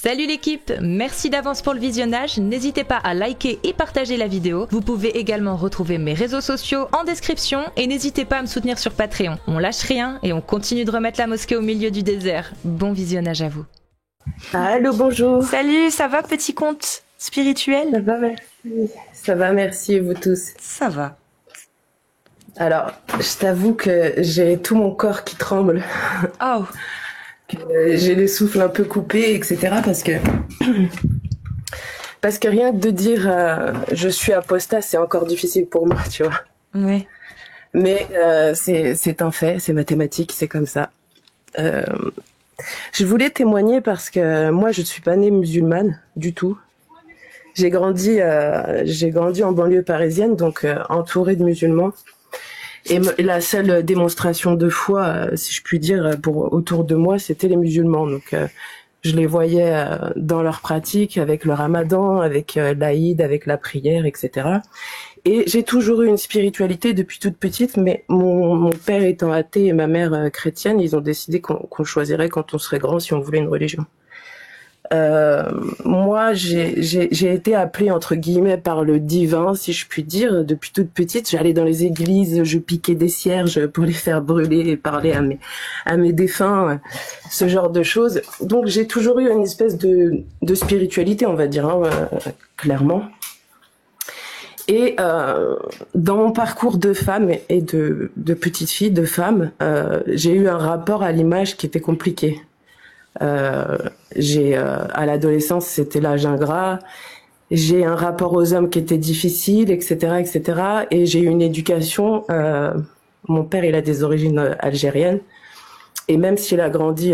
Salut l'équipe, merci d'avance pour le visionnage, n'hésitez pas à liker et partager la vidéo. Vous pouvez également retrouver mes réseaux sociaux en description et n'hésitez pas à me soutenir sur Patreon. On lâche rien et on continue de remettre la mosquée au milieu du désert. Bon visionnage à vous. Allô, bonjour. Salut, ça va petit conte spirituel? Ça va, merci. Ça va, merci, vous tous. Ça va. Alors, je t'avoue que j'ai tout mon corps qui tremble. Oh. J'ai le souffle un peu coupé, etc. Parce que rien que de dire je suis apostat, c'est encore difficile pour moi, tu vois. Oui. Mais c'est un fait, c'est mathématique, c'est comme ça. Je voulais témoigner parce que moi, je ne suis pas née musulmane du tout. J'ai grandi en banlieue parisienne, donc entourée de musulmans. Et la seule démonstration de foi, si je puis dire, autour de moi, c'était les musulmans. Donc, je les voyais dans leur pratique, avec le ramadan, avec l'Aïd, avec la prière, etc. Et j'ai toujours eu une spiritualité depuis toute petite, mais mon père étant athée et ma mère chrétienne, ils ont décidé qu'on choisirait quand on serait grand si on voulait une religion. Moi, j'ai été appelée entre guillemets par le divin, si je puis dire, depuis toute petite. J'allais dans les églises, je piquais des cierges pour les faire brûler et parler à mes défunts, ce genre de choses. Donc, j'ai toujours eu une espèce de spiritualité, on va dire, hein, clairement. Et dans mon parcours de femme et de petite fille, de femme, j'ai eu un rapport à l'image qui était compliqué. À l'adolescence, c'était l'âge ingrat. J'ai un rapport aux hommes qui était difficile, etc., etc. Et j'ai eu une éducation. Mon père, il a des origines algériennes. Et même s'il a grandi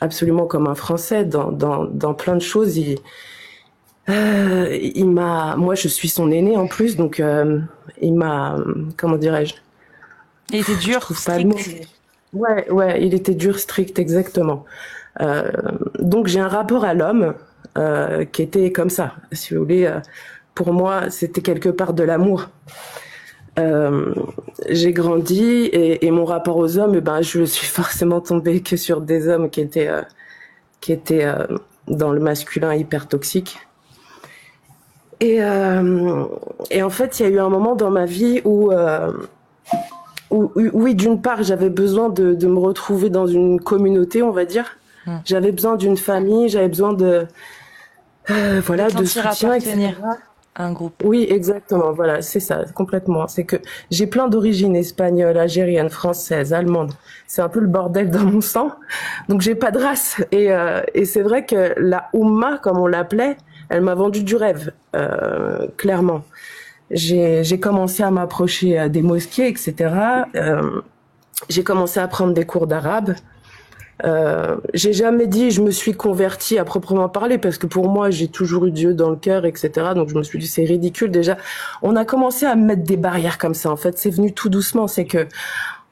absolument comme un Français dans plein de choses, moi, je suis son aîné en plus, donc il m'a, comment dirais-je? Il était dur, je trouve pas le mot. Ouais, il était dur, strict, exactement. Donc j'ai un rapport à l'homme qui était comme ça, si vous voulez. Pour moi, c'était quelque part de l'amour. J'ai grandi et mon rapport aux hommes, je suis forcément tombée que sur des hommes qui étaient dans le masculin hyper toxique. Et en fait, il y a eu un moment dans ma vie où oui, d'une part, j'avais besoin de me retrouver dans une communauté, on va dire. J'avais besoin d'une famille, j'avais besoin de soutien, etc. À un groupe. Oui, exactement. Voilà, c'est ça, complètement. C'est que j'ai plein d'origines espagnoles, algériennes, françaises, allemandes. C'est un peu le bordel dans mon sang. Donc j'ai pas de race. Et c'est vrai que la Oumma, comme on l'appelait, elle m'a vendu du rêve, clairement. J'ai commencé à m'approcher des mosquées, etc. J'ai commencé à prendre des cours d'arabe. J'ai jamais dit je me suis convertie à proprement parler parce que pour moi j'ai toujours eu Dieu dans le cœur, etc. Donc je me suis dit c'est ridicule déjà. On a commencé à me mettre des barrières comme ça. En fait c'est venu tout doucement. C'est que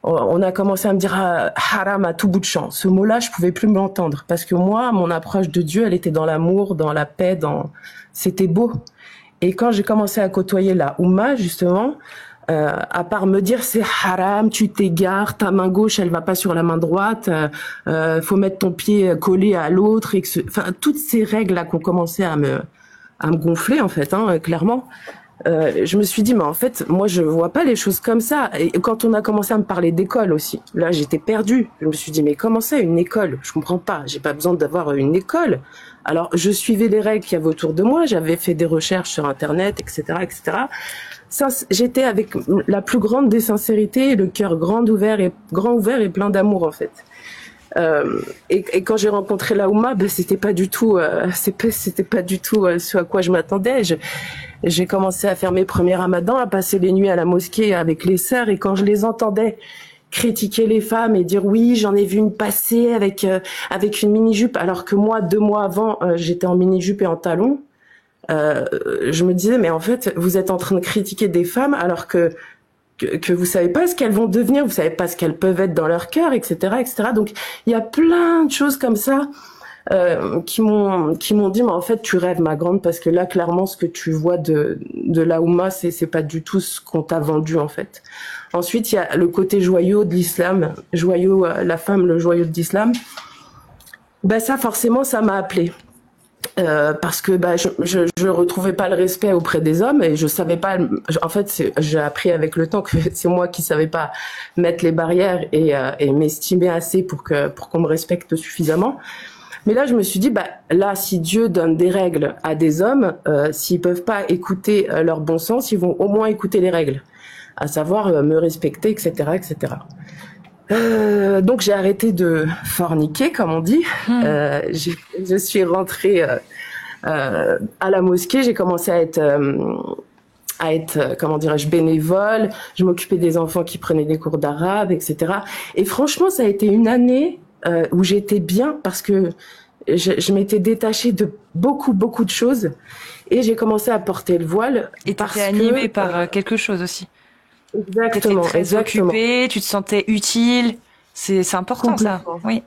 on a commencé à me dire haram à tout bout de champ. Ce mot-là je pouvais plus me l'entendre parce que moi mon approche de Dieu elle était dans l'amour, dans la paix, c'était beau. Et quand j'ai commencé à côtoyer la Oumma justement. À part me dire c'est haram, tu t'égares, ta main gauche elle va pas sur la main droite, faut mettre ton pied collé à l'autre, enfin toutes ces règles là qui ont commencé à me gonfler en fait, hein, clairement. Je me suis dit mais en fait moi je vois pas les choses comme ça. Et quand on a commencé à me parler d'école aussi, là j'étais perdue. Je me suis dit mais comment ça une école? Je comprends pas. J'ai pas besoin d'avoir une école. Alors je suivais les règles qu'il y avait autour de moi. J'avais fait des recherches sur internet, etc., etc. Ça, j'étais avec la plus grande des sincérités, le cœur grand ouvert et plein d'amour en fait. Et quand j'ai rencontré la Oumma, c'était pas du tout, ce à quoi je m'attendais. J'ai commencé à faire mes premiers ramadans, à passer les nuits à la mosquée avec les sœurs, et quand je les entendais critiquer les femmes et dire oui, j'en ai vu une passer avec une mini-jupe, alors que moi 2 mois avant j'étais en mini-jupe et en talons. Je me disais mais en fait vous êtes en train de critiquer des femmes alors que vous savez pas ce qu'elles vont devenir, vous savez pas ce qu'elles peuvent être dans leur cœur, etc., etc. Donc il y a plein de choses comme ça qui m'ont dit mais en fait tu rêves ma grande, parce que là clairement ce que tu vois de la Oumma c'est pas du tout ce qu'on t'a vendu en fait. Ensuite il y a le côté joyau de l'islam, la femme, le joyau de l'islam. Ça forcément ça m'a appelé. parce que je retrouvais pas le respect auprès des hommes et je savais pas. En fait, j'ai appris avec le temps que c'est moi qui savais pas mettre les barrières et m'estimer assez pour qu'on me respecte suffisamment. Mais là, je me suis dit, là, si Dieu donne des règles à des hommes, s'ils peuvent pas écouter leur bon sens, ils vont au moins écouter les règles, à savoir me respecter, etc., etc. Donc j'ai arrêté de forniquer, comme on dit. Je suis rentrée à la mosquée. J'ai commencé à être comment dirais-je, bénévole. Je m'occupais des enfants qui prenaient des cours d'arabe, etc. Et franchement, ça a été une année où j'étais bien parce que je m'étais détachée de beaucoup de choses et j'ai commencé à porter le voile. Et t'étais animée par quelque chose aussi. Exactement. T'étais très occupée, tu te sentais utile. C'est important ça. Oui.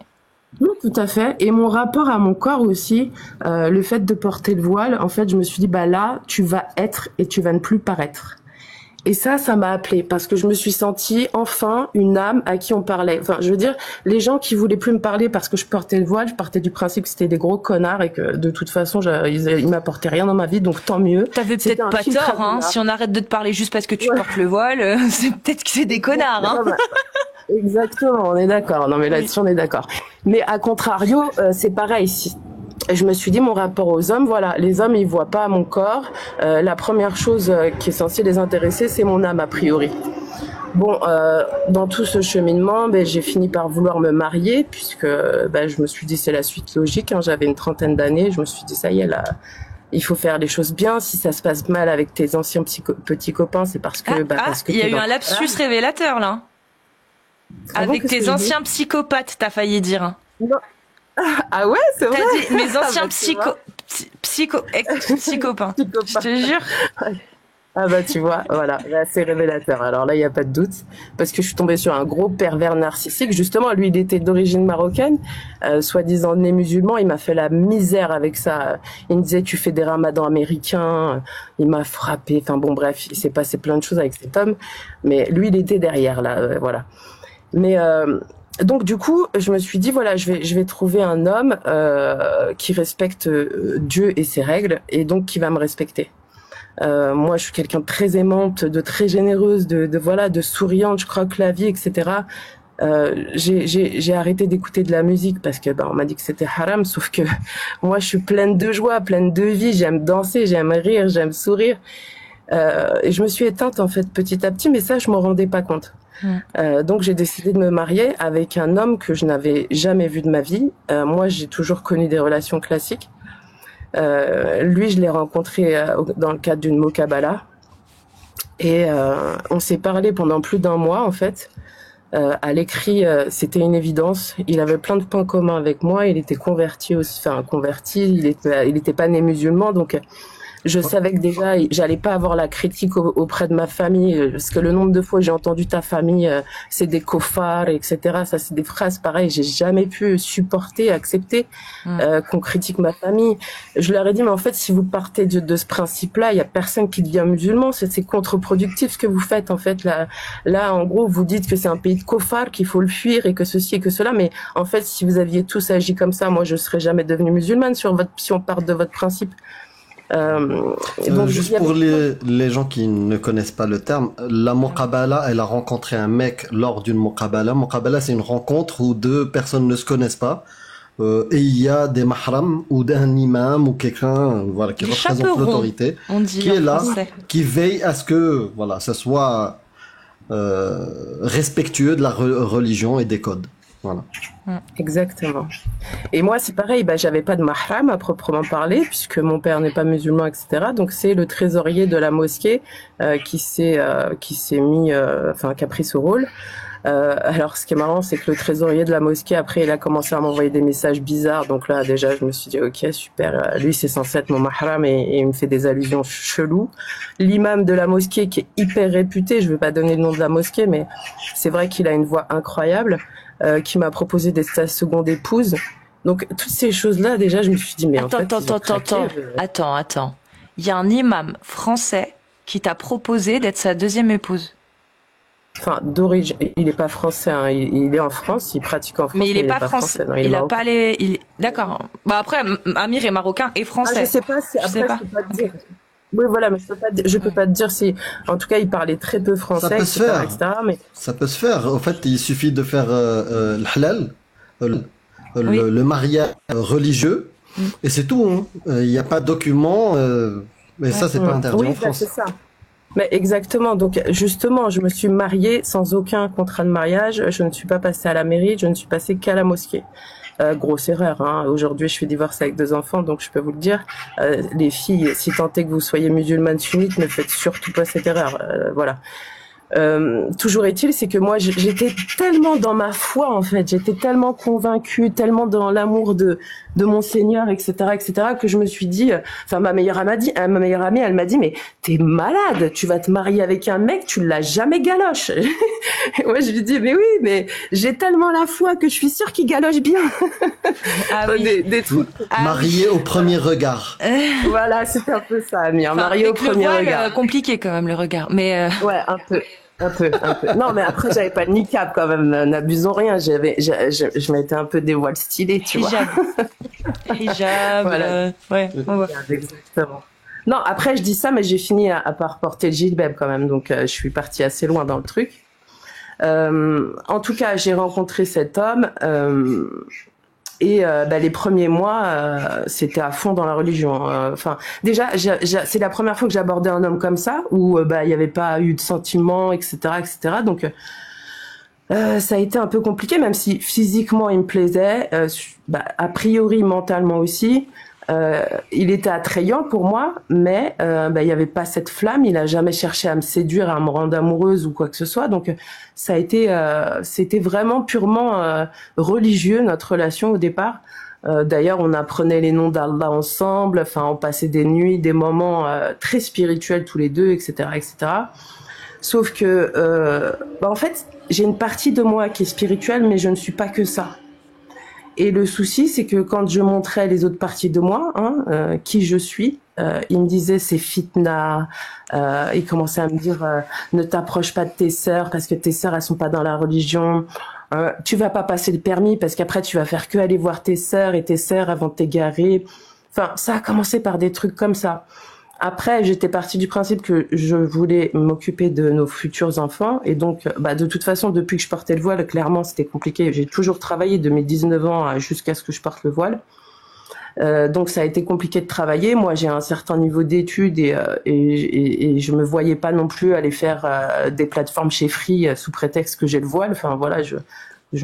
Oui, tout à fait. Et mon rapport à mon corps aussi, le fait de porter le voile, en fait, je me suis dit, là, tu vas être et tu vas ne plus paraître. Et ça m'a appelée parce que je me suis sentie enfin une âme à qui on parlait. Enfin, je veux dire, les gens qui voulaient plus me parler parce que je portais le voile, je partais du principe que c'était des gros connards et que de toute façon, ils m'apportaient rien dans ma vie, donc tant mieux. T'avais peut-être pas tort, hein. Si on arrête de te parler juste parce que tu portes le voile, c'est peut-être que c'est des connards, hein. Exactement, on est d'accord. Non, mais là-dessus, on est d'accord. Mais à contrario, c'est pareil ici. Je me suis dit, mon rapport aux hommes, voilà, les hommes, ils voient pas mon corps. La première chose qui est censée les intéresser, c'est mon âme, a priori. Bon, dans tout ce cheminement, j'ai fini par vouloir me marier, puisque je me suis dit, c'est la suite logique. Hein, j'avais une trentaine d'années, je me suis dit, ça y est, là, il faut faire les choses bien. Si ça se passe mal avec tes anciens petits copains, c'est parce que... il y a eu un lapsus révélateur, là. Avec tes anciens psychopathes, t'as failli dire. Hein. Non. Ah ouais, c'est vrai. T'as dit mes anciens psychopains. Je te jure. Ah tu vois, voilà, là, c'est révélateur. Alors là, il n'y a pas de doute, parce que je suis tombée sur un gros pervers narcissique. Justement, lui, il était d'origine marocaine, soi-disant né musulman. Il m'a fait la misère avec ça. Il me disait, tu fais des ramadans américains. Il m'a frappé. Enfin bon, bref, il s'est passé plein de choses avec cet homme. Mais lui, il était derrière, là, voilà. Mais donc du coup, je me suis dit voilà, je vais trouver un homme qui respecte Dieu et ses règles et donc qui va me respecter. Moi, je suis quelqu'un de très aimante, de très généreuse, de souriante, je croque la vie, etc. J'ai arrêté d'écouter de la musique parce que on m'a dit que c'était haram, sauf que moi, je suis pleine de joie, pleine de vie. J'aime danser, j'aime rire, j'aime sourire. Et je me suis éteinte en fait petit à petit, mais ça, je m'en rendais pas compte. Donc j'ai décidé de me marier avec un homme que je n'avais jamais vu de ma vie. Moi, j'ai toujours connu des relations classiques. Lui, je l'ai rencontré dans le cadre d'une Mokabala. Et on s'est parlé pendant plus d'un mois, en fait. À l'écrit, c'était une évidence. Il avait plein de points communs avec moi. Il était converti aussi, il était pas né musulman, donc je savais que déjà, j'allais pas avoir la critique auprès de ma famille, parce que le nombre de fois j'ai entendu ta famille, c'est des cofards, etc. Ça, c'est des phrases pareilles. J'ai jamais pu supporter, accepter qu'on critique ma famille. Je leur ai dit, mais en fait, si vous partez de ce principe-là, il y a personne qui devient musulman. C'est contre-productif ce que vous faites. En fait, là, en gros, vous dites que c'est un pays de cofards, qu'il faut le fuir et que ceci et que cela. Mais en fait, si vous aviez tous agi comme ça, moi, je serais jamais devenue musulmane si on part de votre principe. Donc, juste pour les gens qui ne connaissent pas le terme, la Muqabala, elle a rencontré un mec lors d'une Muqabala. Muqabala, c'est une rencontre où deux personnes ne se connaissent pas. Et il y a des mahrams ou un imam ou quelqu'un voilà, qui représente l'autorité, qui est là, qui veille à ce que voilà, ça soit respectueux de la religion et des codes. Voilà. Exactement. Et moi, c'est pareil, j'avais pas de mahram à proprement parler, puisque mon père n'est pas musulman, etc. Donc, c'est le trésorier de la mosquée qui s'est mis, qui a pris ce rôle. Alors, ce qui est marrant, c'est que le trésorier de la mosquée, après, il a commencé à m'envoyer des messages bizarres. Donc là, déjà, je me suis dit, ok, super. Lui, c'est censé être mon mahram et il me fait des allusions cheloues. L'imam de la mosquée, qui est hyper réputé, je vais pas donner le nom de la mosquée, mais c'est vrai qu'il a une voix incroyable. Qui m'a proposé d'être sa seconde épouse. Donc, toutes ces choses-là, déjà, je me suis dit, mais Attends. Il y a un imam français qui t'a proposé d'être sa deuxième épouse. enfin, d'origine, il est pas français, hein, il est en France, il pratique en France. Mais il est pas français. Non, il a pas les, d'accord. Bah après, Amir est marocain et français. Je sais pas, je peux pas te dire. Oui, voilà, mais je peux pas te dire si, en tout cas, il parlait très peu français, ça peut se faire. etc., mais... Ça peut se faire. En fait, il suffit de faire le halal, le mariage religieux, et c'est tout. Hein. Il n'y a pas de document, mais ça, c'est pas interdit en France. C'est ça. Mais exactement. Donc, justement, je me suis mariée sans aucun contrat de mariage. Je ne suis pas passée à la mairie. Je ne suis passée qu'à la mosquée. Grosse erreur. Hein. Aujourd'hui, je suis divorcée avec 2 enfants, donc je peux vous le dire. Les filles, si tant est que vous soyez musulmanes sunnites, ne faites surtout pas cette erreur. Voilà. Toujours est-il, c'est que moi, j'étais tellement dans ma foi, en fait, j'étais tellement convaincue, tellement dans l'amour de mon Seigneur, etc., que je me suis dit, enfin, ma meilleure amie, elle m'a dit, mais t'es malade, tu vas te marier avec un mec, tu l'as jamais galoche. Et moi, je lui dis, mais oui, mais j'ai tellement la foi que je suis sûre qu'il galoche bien. Ah oui. Des trucs. Marié au premier regard. Voilà, c'était un peu ça, Amir. Marié au premier regard. Compliqué quand même le regard, mais. Ouais, un peu. Non, mais après, j'avais pas de niqab quand même. N'abusons rien. Je mettais un peu des voiles stylés, tu vois. Hijab. Voilà. Ouais. Exactement. Non, après, je dis ça, mais j'ai fini à par porter le djellab quand même. Donc, je suis partie assez loin dans le truc. En tout cas, j'ai rencontré cet homme. Et les premiers mois, c'était à fond dans la religion. Enfin, déjà, c'est la première fois que j'abordais un homme comme ça, où il y avait pas eu de sentiments, etc., etc. Donc, ça a été un peu compliqué, même si physiquement il me plaisait, a priori mentalement aussi. Il était attrayant pour moi, mais il y avait pas cette flamme. Il a jamais cherché à me séduire, à me rendre amoureuse ou quoi que ce soit. Donc ça a été, c'était vraiment purement religieux notre relation au départ. D'ailleurs, on apprenait les noms d'Allah ensemble. Enfin, on passait des nuits, des moments très spirituels tous les deux, etc., etc. Sauf que, en fait, j'ai une partie de moi qui est spirituelle, mais je ne suis pas que ça. Et le souci, c'est que quand je montrais les autres parties de moi, qui je suis, il me disait c'est fitna. Il commençait à me dire ne t'approche pas de tes sœurs parce que tes sœurs elles sont pas dans la religion. Tu vas pas passer le permis parce qu'après tu vas faire que aller voir tes sœurs et tes sœurs elles vont t'égarer. Enfin, ça a commencé par des trucs comme ça. Après, j'étais partie du principe que je voulais m'occuper de nos futurs enfants. Et donc, de toute façon, depuis que je portais le voile, clairement, c'était compliqué. J'ai toujours travaillé de mes 19 ans jusqu'à ce que je porte le voile. Donc, ça a été compliqué de travailler. Moi, j'ai un certain niveau d'études et je me voyais pas non plus aller faire des plateformes chez Free sous prétexte que j'ai le voile. Enfin, voilà, je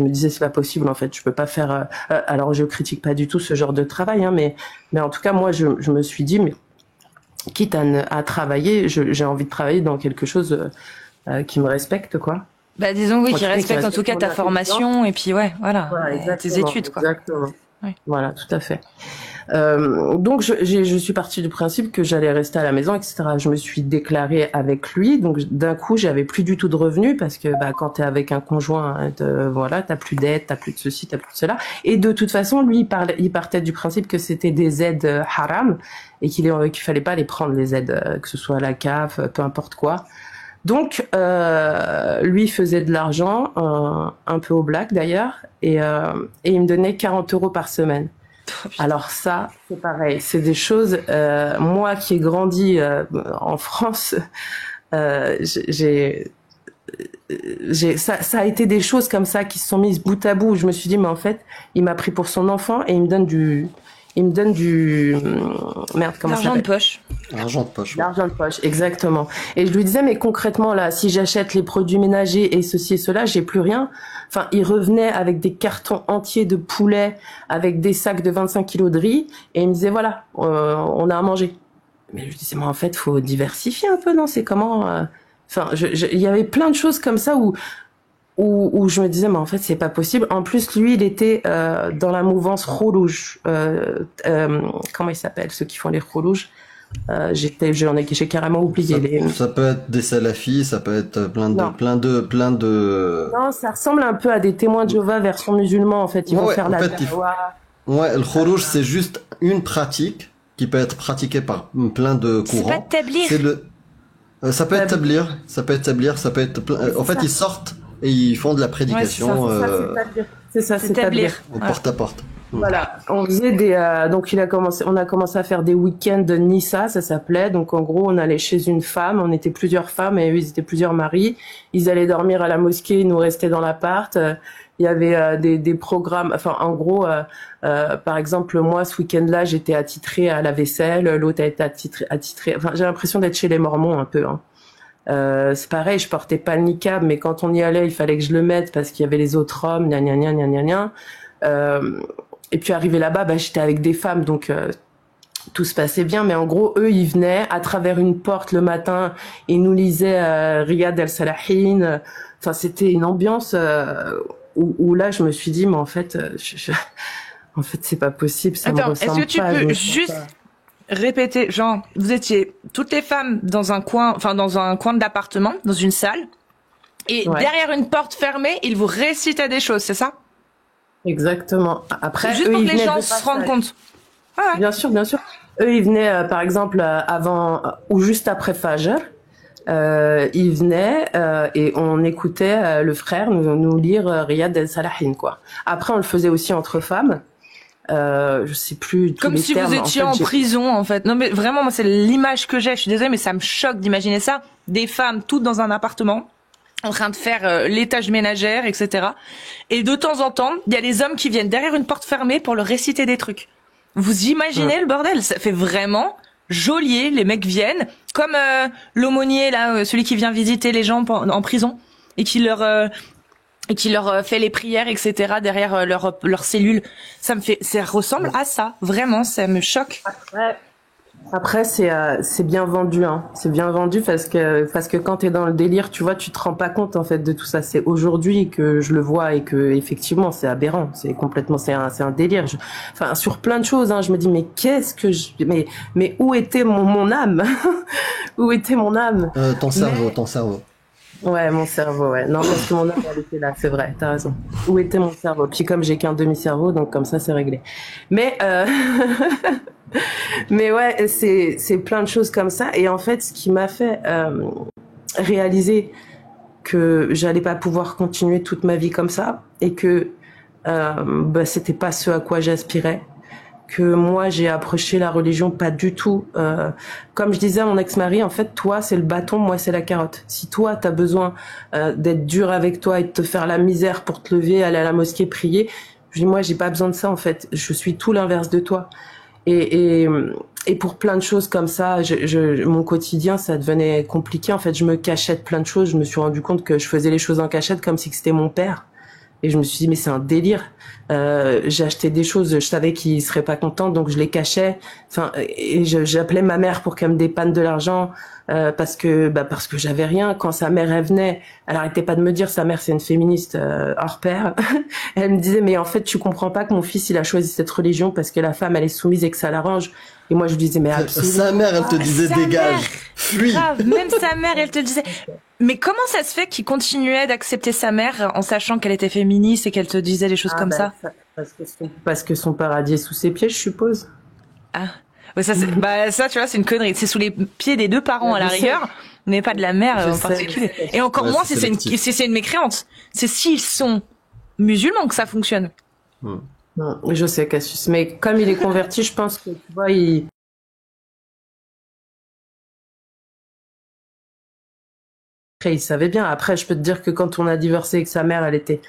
me disais, c'est pas possible, en fait. Je peux pas faire... alors, je critique pas du tout ce genre de travail, hein, mais en tout cas, moi, je me suis dit... mais quitte à travailler, j'ai envie de travailler dans quelque chose qui me respecte, quoi. Disons oui, qui respecte en tout cas ta formation et puis voilà tes études, quoi. Exactement. Ouais. Voilà, tout à fait. Donc je suis partie du principe que j'allais rester à la maison, etc. Je me suis déclarée avec lui, donc d'un coup j'avais plus du tout de revenus parce que quand t'es avec un conjoint, t'as plus d'aide, t'as plus de ceci, t'as plus de cela. Et de toute façon, lui il partait du principe que c'était des aides haram et qu'il fallait pas les prendre les aides, que ce soit la CAF, peu importe quoi. Donc lui faisait de l'argent, un peu au black d'ailleurs, et il me donnait 40 € par semaine. Alors ça, c'est pareil, c'est des choses. Moi qui ai grandi en France, ça a été des choses comme ça qui se sont mises bout à bout. Où je me suis dit, mais en fait, il m'a pris pour son enfant et il me donne du merde, comment ça s'appelle ? L'argent de poche. L'argent de poche. Ouais. L'argent de poche, exactement. Et je lui disais, mais concrètement là, si j'achète les produits ménagers et ceci et cela, j'ai plus rien. Enfin, il revenait avec des cartons entiers de poulet, avec des sacs de 25 kilos de riz, et il me disait voilà, on a à manger. Mais je lui disais, mais en fait, faut diversifier un peu, non ? C'est comment Enfin, il y avait plein de choses comme ça où je me disais, mais en fait, c'est pas possible. En plus, lui, il était dans la mouvance Khoulouj. Comment ils s'appellent, ceux qui font les Khoulouj ? J'ai carrément oublié. Ça peut être des salafis, ça peut être plein de... Non, ça ressemble un peu à des témoins de Jéhovah version musulman, en fait. Ils vont faire la dawa. Ouais, le Khoulouj, c'est juste une pratique qui peut être pratiquée par plein de courants. C'est pas de tablir. Ça peut être tablir, ça peut être en fait, ils sortent et ils font de la prédication. C'est ça, c'est tablir. Au porte-à-porte. Voilà, on faisait donc on a commencé à faire des week-ends de Nissa, ça s'appelait. Donc en gros, on allait chez une femme, on était plusieurs femmes et eux, ils étaient plusieurs maris. Ils allaient dormir à la mosquée, ils nous restaient dans l'appart. Il y avait des programmes, enfin en gros, par exemple, moi ce week-end-là, j'étais attitrée à la vaisselle, l'autre a été attitrée. Enfin, j'ai l'impression d'être chez les Mormons un peu. Hein. C'est pareil, je portais pas le niqab, mais quand on y allait, il fallait que je le mette parce qu'il y avait les autres hommes, gna gna gna gna gna gna. Et puis arrivé là-bas, j'étais avec des femmes, donc tout se passait bien. Mais en gros, eux, ils venaient à travers une porte le matin, ils nous lisaient Riyad al-Salahin. Enfin, c'était une ambiance où là, je me suis dit, mais en fait, en fait, c'est pas possible. Ça me ressemble est-ce que tu peux juste répéter, genre, vous étiez toutes les femmes dans un coin de l'appartement, dans une salle, et derrière une porte fermée, ils vous récitaient des choses, c'est ça? Exactement. Après, juste pour que les gens se rendent compte. Ah ouais. Bien sûr. Eux, ils venaient, par exemple, avant ou juste après Fajr. Ils venaient et on écoutait le frère nous lire Riyad al-Salahin, quoi. Après, on le faisait aussi entre femmes. Je sais plus tous comme les si termes, vous étiez en prison, en fait. Non, mais vraiment, moi, c'est l'image que j'ai. Je suis désolée, mais ça me choque d'imaginer ça. Des femmes toutes dans un appartement, en train de faire les tâches ménagères, etc. Et de temps en temps, il y a des hommes qui viennent derrière une porte fermée pour leur réciter des trucs. Vous imaginez le bordel? Ça fait vraiment geôlier. Les mecs viennent, comme l'aumônier, là, celui qui vient visiter les gens en prison, et qui leur fait les prières, etc. derrière leur cellule. Ça ressemble à ça. Vraiment, ça me choque. Après c'est bien vendu, hein. C'est bien vendu parce que quand t'es dans le délire, tu vois, tu te rends pas compte en fait de tout ça. C'est aujourd'hui que je le vois et que effectivement c'est aberrant. C'est un délire. Enfin, sur plein de choses, hein. Je me dis mais mais où était mon âme? Où était mon âme? Ton cerveau. Ouais, mon cerveau, ouais. Non, parce que mon âme, elle était là, c'est vrai, t'as raison. Où était mon cerveau? Puis comme j'ai qu'un demi-cerveau, donc comme ça, c'est réglé. Mais mais ouais, c'est plein de choses comme ça. Et en fait, ce qui m'a fait réaliser que j'allais pas pouvoir continuer toute ma vie comme ça et que c'était pas ce à quoi j'aspirais. Que moi j'ai approché la religion pas du tout comme je disais à mon ex-mari, en fait toi c'est le bâton, moi c'est la carotte. Si toi t'as besoin d'être dur avec toi et de te faire la misère pour te lever, aller à la mosquée, prier, je dis moi j'ai pas besoin de ça en fait, je suis tout l'inverse de toi. Et pour plein de choses comme ça, mon quotidien ça devenait compliqué en fait, je me cachais de plein de choses, je me suis rendu compte que je faisais les choses en cachette comme si c'était mon père. Et je me suis dit mais c'est un délire. J'ai acheté des choses, je savais qu'il serait pas content, donc je les cachais. Enfin, et j'appelais ma mère pour qu'elle me dépanne de l'argent parce que j'avais rien. Quand sa mère elle venait, elle arrêtait pas de me dire, sa mère c'est une féministe hors pair. Elle me disait mais en fait tu comprends pas que mon fils il a choisi cette religion parce que la femme elle est soumise et que ça l'arrange. Et moi je lui disais mais absolument. Sa mère elle te disait dégage, fuis. Grave, même sa mère elle te disait. Mais comment ça se fait qu'il continuait d'accepter sa mère en sachant qu'elle était féministe et qu'elle te disait des choses comme ça? Parce que son paradis est sous ses pieds, je suppose. Ah, ouais, ça tu vois, c'est une connerie. C'est sous les pieds des deux parents à la rigueur, mais pas de la mère en particulier. Et encore moins si c'est une mécréante. C'est s'ils sont musulmans que ça fonctionne. Non, je sais Cassius, mais comme il est converti, je pense que tu vois, il savait bien. Après, je peux te dire que quand on a divorcé avec sa mère, elle était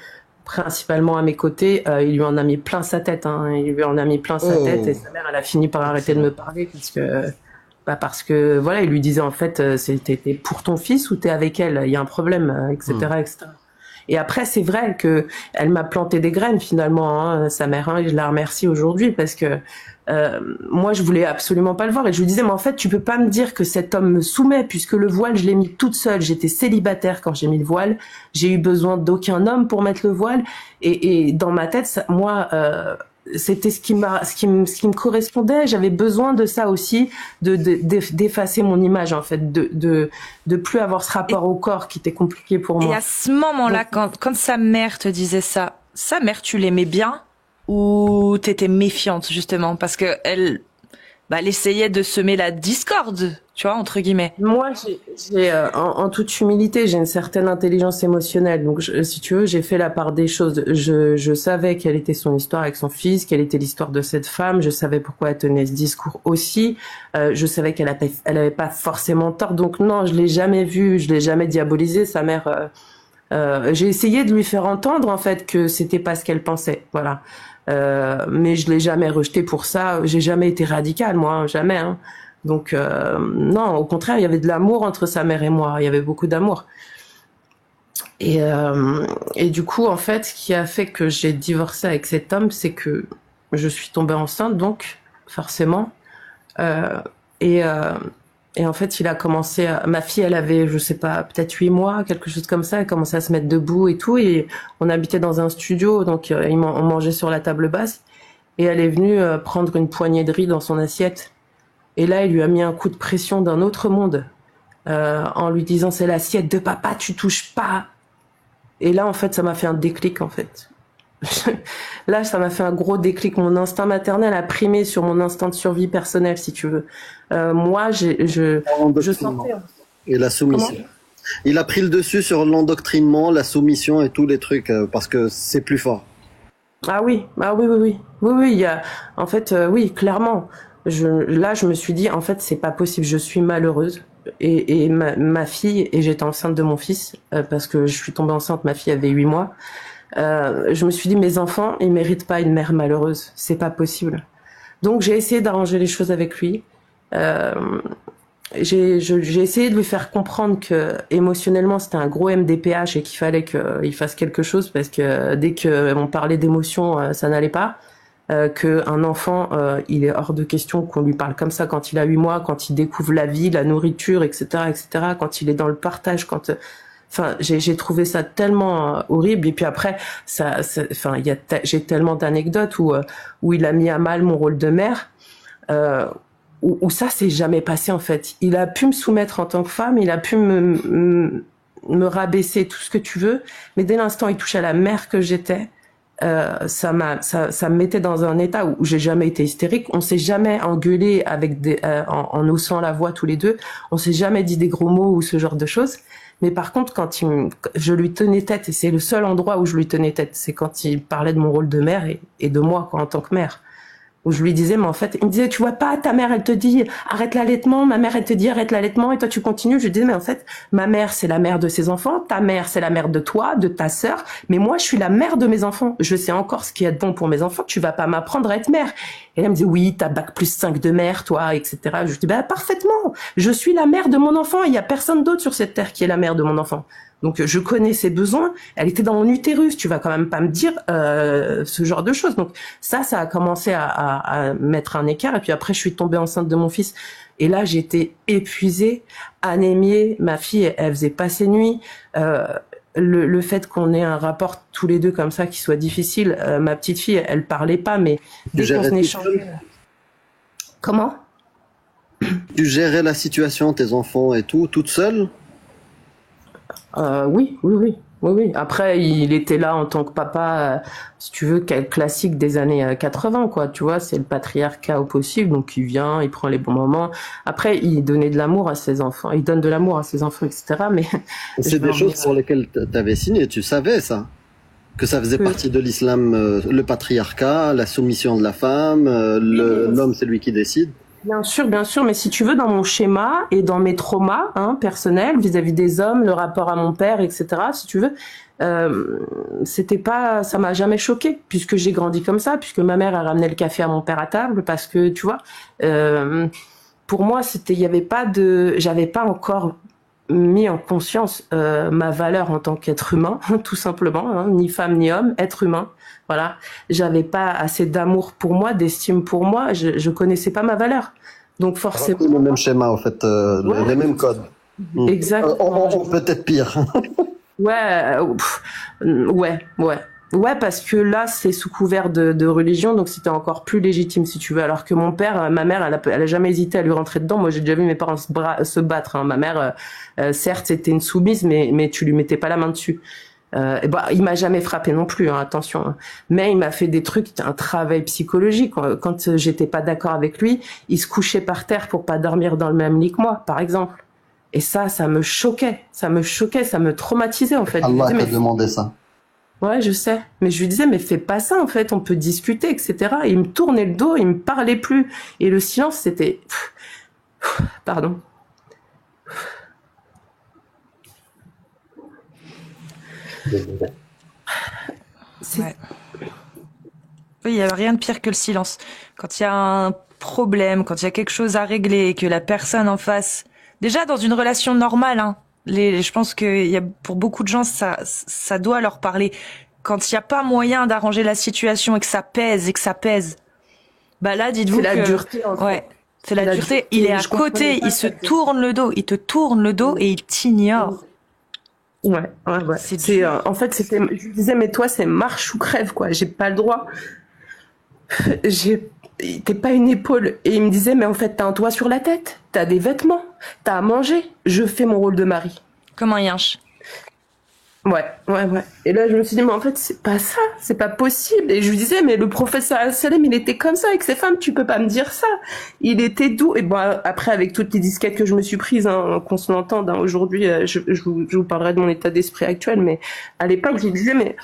principalement à mes côtés. Il lui en a mis plein sa tête. Hein. Il lui en a mis plein sa tête et sa mère, elle a fini par arrêter de me parler parce que voilà, il lui disait en fait, t'es pour ton fils ou t'es avec elle. Il y a un problème, etc., etc. Et après, c'est vrai que elle m'a planté des graines finalement, hein, sa mère. Hein, et je la remercie aujourd'hui parce que moi, je voulais absolument pas le voir. Et je lui disais, mais en fait, tu peux pas me dire que cet homme me soumet puisque le voile, je l'ai mis toute seule. J'étais célibataire quand j'ai mis le voile. J'ai eu besoin d'aucun homme pour mettre le voile. Et dans ma tête, ça, moi, c'était ce qui me correspondait. J'avais besoin de ça aussi, d'effacer mon image en fait, de plus avoir ce rapport au corps qui était compliqué pour moi. Et à ce moment-là, quand sa mère te disait ça, sa mère, tu l'aimais bien ou t'étais méfiante justement parce que elle elle essayait de semer la discorde, tu vois, entre guillemets. Moi, en toute humilité, j'ai une certaine intelligence émotionnelle. Donc, si tu veux, j'ai fait la part des choses. Je savais quelle était son histoire avec son fils, quelle était l'histoire de cette femme. Je savais pourquoi elle tenait ce discours aussi. Je savais qu'elle avait pas forcément tort. Donc, non, je l'ai jamais vue, je l'ai jamais diabolisée. Sa mère, j'ai essayé de lui faire entendre, en fait, que c'était pas ce qu'elle pensait. Voilà. Mais je l'ai jamais rejeté pour ça. J'ai jamais été radicale, moi, hein, jamais. Hein. Donc non, au contraire, il y avait de l'amour entre sa mère et moi. Il y avait beaucoup d'amour. Et du coup, en fait, ce qui a fait que j'ai divorcé avec cet homme, c'est que je suis tombée enceinte, donc forcément. Et en fait, il a commencé ma fille, elle avait, je sais pas, peut-être 8 mois, quelque chose comme ça. Elle commençait à se mettre debout et tout. Et on habitait dans un studio, donc on mangeait sur la table basse. Et elle est venue prendre une poignée de riz dans son assiette. Et là, il lui a mis un coup de pression d'un autre monde, en lui disant, c'est l'assiette de papa, tu touches pas. Et là, en fait, ça m'a fait un déclic, en fait. Là, ça m'a fait un gros déclic. Mon instinct maternel a primé sur mon instinct de survie personnel, si tu veux. Moi, je sentais. Et la soumission. Comment? Il a pris le dessus sur l'endoctrinement, la soumission et tous les trucs, parce que c'est plus fort. Ah oui, oui, il y a, en fait, oui, clairement. Là, je me suis dit, en fait, c'est pas possible. Je suis malheureuse. Et ma fille, et j'étais enceinte de mon fils, parce que je suis tombée enceinte, ma fille avait 8 mois. Je me suis dit, mes enfants, ils méritent pas une mère malheureuse. C'est pas possible. Donc, j'ai essayé d'arranger les choses avec lui. J'ai essayé de lui faire comprendre que émotionnellement c'était un gros MDPH et qu'il fallait qu'il fasse quelque chose parce que dès qu'on parlait d'émotion, ça n'allait pas. Qu'un enfant, il est hors de question qu'on lui parle comme ça quand il a 8 mois, quand il découvre la vie, la nourriture, etc., quand il est dans le partage, enfin, j'ai trouvé ça tellement horrible. Et puis après, j'ai tellement d'anecdotes où il a mis à mal mon rôle de mère. Où ça s'est jamais passé en fait. Il a pu me soumettre en tant que femme, il a pu me rabaisser, tout ce que tu veux, mais dès l'instant où il touchait à la mère que j'étais, ça me mettait dans un état où j'ai jamais été hystérique. On s'est jamais engueulé avec en haussant la voix tous les deux. On s'est jamais dit des gros mots ou ce genre de choses. Mais par contre, je lui tenais tête, et c'est le seul endroit où je lui tenais tête, c'est quand il parlait de mon rôle de mère et de moi, quoi, en tant que mère. Où je lui disais, mais en fait, il me disait, tu vois pas, ta mère, elle te dit, arrête l'allaitement, ma mère, elle te dit, arrête l'allaitement, et toi, tu continues. Je lui disais, mais en fait, ma mère, c'est la mère de ses enfants, ta mère, c'est la mère de toi, de ta sœur, mais moi, je suis la mère de mes enfants. Je sais encore ce qui est bon pour mes enfants, tu vas pas m'apprendre à être mère. Et là, elle me dit, oui, t'as bac+5 de mère, toi, etc. Je lui dis, bah, parfaitement. Je suis la mère de mon enfant, il y a personne d'autre sur cette terre qui est la mère de mon enfant. Donc je connais ses besoins. Elle était dans mon utérus. Tu vas quand même pas me dire ce genre de choses. Donc ça a commencé à mettre un écart. Et puis après, je suis tombée enceinte de mon fils. Et là, j'étais épuisée, anémiée. Ma fille, elle faisait pas ses nuits. Le fait qu'on ait un rapport tous les deux comme ça qui soit difficile. Ma petite fille, elle parlait pas, mais dès qu'on se échangeait. Comment? Tu gérais la situation, tes enfants et tout, toute seule? Oui. Après, il était là en tant que papa, si tu veux, classique des années 80, quoi. Tu vois, c'est le patriarcat au possible. Donc, il vient, il prend les bons moments. Après, il donnait de l'amour à ses enfants. Il donne de l'amour à ses enfants, etc. Mais c'est des choses pour lesquelles tu avais signé. Tu savais ça, que ça faisait partie de l'islam, le patriarcat, la soumission de la femme, l'homme, c'est lui qui décide. Bien sûr, mais si tu veux, dans mon schéma et dans mes traumas personnels vis-à-vis des hommes, le rapport à mon père, etc., si tu veux, c'était pas, ça m'a jamais choqué puisque j'ai grandi comme ça, puisque ma mère a ramené le café à mon père à table, parce que tu vois, pour moi, j'avais pas encore mis en conscience ma valeur en tant qu'être humain, tout simplement, ni femme ni homme, être humain. Voilà, j'avais pas assez d'amour pour moi, d'estime pour moi, je connaissais pas ma valeur. Donc forcément le même schéma en fait, les mêmes codes. Exactement. Peut-être pire. Ouais, parce que là c'est sous couvert de religion, donc c'était encore plus légitime si tu veux. Alors que mon père, ma mère, elle a jamais hésité à lui rentrer dedans. Moi j'ai déjà vu mes parents se battre. Ma mère, certes c'était une soumise, mais tu lui mettais pas la main dessus. Et bah, il m'a jamais frappé non plus, hein, attention. Hein. Mais il m'a fait des trucs, un travail psychologique. Quand j'étais pas d'accord avec lui, il se couchait par terre pour pas dormir dans le même lit que moi, par exemple. Et ça me choquait, ça me traumatisait en fait. Allah t'a demandé ça. Ouais, je sais. Mais je lui disais, mais fais pas ça en fait, on peut discuter, etc. Et il me tournait le dos, il me parlait plus. Et le silence, c'était... Pardon. Ouais. Oui, il n'y a rien de pire que le silence. Quand il y a un problème, quand il y a quelque chose à régler et que la personne en face... Déjà, dans une relation normale, hein, je pense que pour beaucoup de gens, ça doit leur parler. Quand il n'y a pas moyen d'arranger la situation et que ça pèse, bah là, dites-vous que... C'est la dureté, en fait. Ouais, c'est la dureté. Il est à côté, il se tourne le dos, il te tourne le dos et il t'ignore. Ouais. C'est en fait, je lui disais, mais toi, c'est marche ou crève, quoi. J'ai pas le droit. T'es pas une épaule. Et il me disait, mais en fait, t'as un toit sur la tête, t'as des vêtements, t'as à manger. Je fais mon rôle de mari. Comme un yinche. Ouais. Et là, je me suis dit, mais en fait, c'est pas ça, c'est pas possible. Et je lui disais, mais le professeur Salem, il était comme ça avec ses femmes, tu peux pas me dire ça. Il était doux. Et bon, après, avec toutes les disquettes que je me suis prises, hein, qu'on se l'entende, hein, aujourd'hui, je vous parlerai de mon état d'esprit actuel, mais à l'époque, je lui disais, mais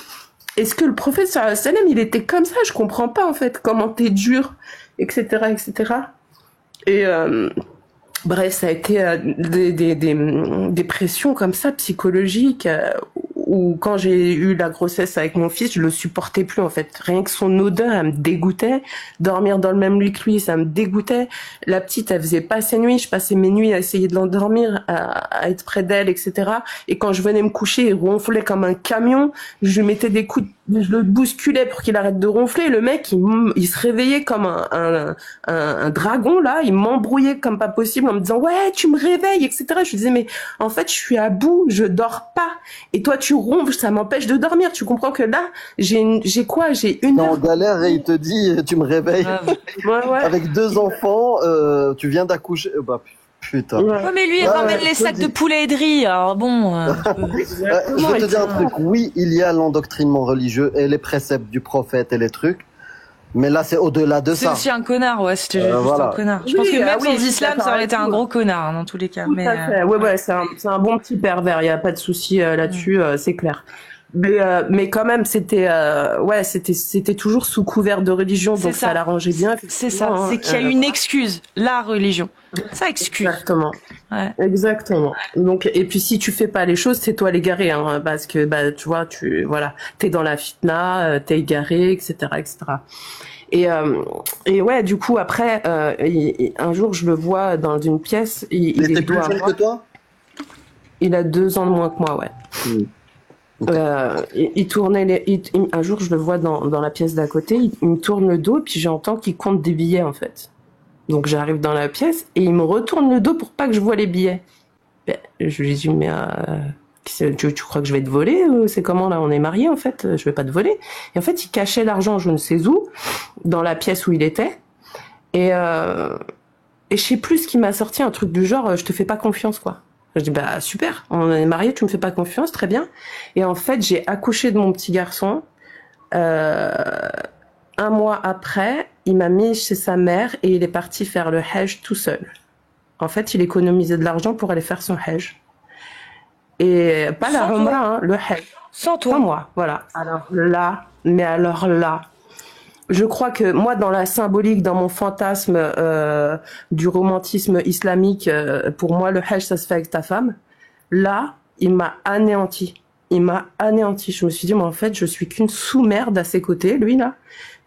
est-ce que le professeur Salem, il était comme ça? Je comprends pas, en fait, comment t'es dur, etc., etc. Et, bref, ça a été des pressions comme ça, psychologiques, où quand j'ai eu la grossesse avec mon fils, je le supportais plus en fait. Rien que son odeur, elle me dégoûtait. Dormir dans le même lit que lui, ça me dégoûtait. La petite, elle faisait pas ses nuits. Je passais mes nuits à essayer de l'endormir, à être près d'elle, etc. Et quand je venais me coucher, il ronflait comme un camion. Je lui mettais des coups, je le bousculais pour qu'il arrête de ronfler. Le mec, il se réveillait comme un dragon là. Il m'embrouillait comme pas possible en me disant ouais, tu me réveilles, etc. Je lui disais mais en fait, je suis à bout, je dors pas. Et toi, tu ronfles, ça m'empêche de dormir. Tu comprends que là, j'ai une heure. En galère et il te dit, tu me réveilles. Ouais. Avec 2 enfants, tu viens d'accoucher. Bah, putain. Ouais, mais lui, il ramène les sacs de poulet et de riz. Alors bon. Je vais te dire un truc. Oui, il y a l'endoctrinement religieux et les préceptes du prophète et les trucs. Mais là, c'est au-delà de ça. C'est aussi un connard, ouais. C'était juste un connard. Je pense que même sans islam, ça aurait été un gros connard, hein, dans tous les cas. Mais ouais, c'est un bon petit pervers. Il y a pas de souci là-dessus, c'est clair. Mais quand même, c'était toujours sous couvert de religion, donc ça l'arrangeait bien. C'est ça. C'est qu'il y a une excuse, la religion. Ça excuse. Exactement. Ouais. Exactement. Donc, et puis si tu fais pas les choses, c'est toi l'égaré, hein, parce que tu vois, t'es dans la fitna, t'es égaré, etc., etc. Et ouais, du coup après, un jour je le vois dans une pièce. Il était plus jeune que toi? Il a 2 ans de moins que moi, ouais. Okay. Il tournait un jour je le vois dans la pièce d'à côté, il me tourne le dos, puis j'entends qu'il compte des billets en fait. Donc j'arrive dans la pièce et il me retourne le dos pour pas que je vois les billets. Je lui dis mais tu crois que je vais te voler? C'est comment là? On est mariés en fait, je vais pas te voler. Et en fait il cachait l'argent je ne sais où, dans la pièce où il était. Et je sais plus ce qui m'a sorti, un truc du genre je te fais pas confiance quoi. Je dis bah super, on est mariés, tu me fais pas confiance, très bien. Et en fait j'ai accouché de mon petit garçon. 1 mois après, il m'a mis chez sa mère et il est parti faire le Hajj tout seul. En fait, il économisait de l'argent pour aller faire son Hajj. Et pas la Umrah, hein, le Hajj. Sans toi. Pas moi, voilà. Alors là, je crois que moi, dans la symbolique, dans mon fantasme du romantisme islamique, pour moi, le Hajj, ça se fait avec ta femme. Là, il m'a anéanti. Je me suis dit, mais en fait, je suis qu'une sous-merde à ses côtés, lui, là.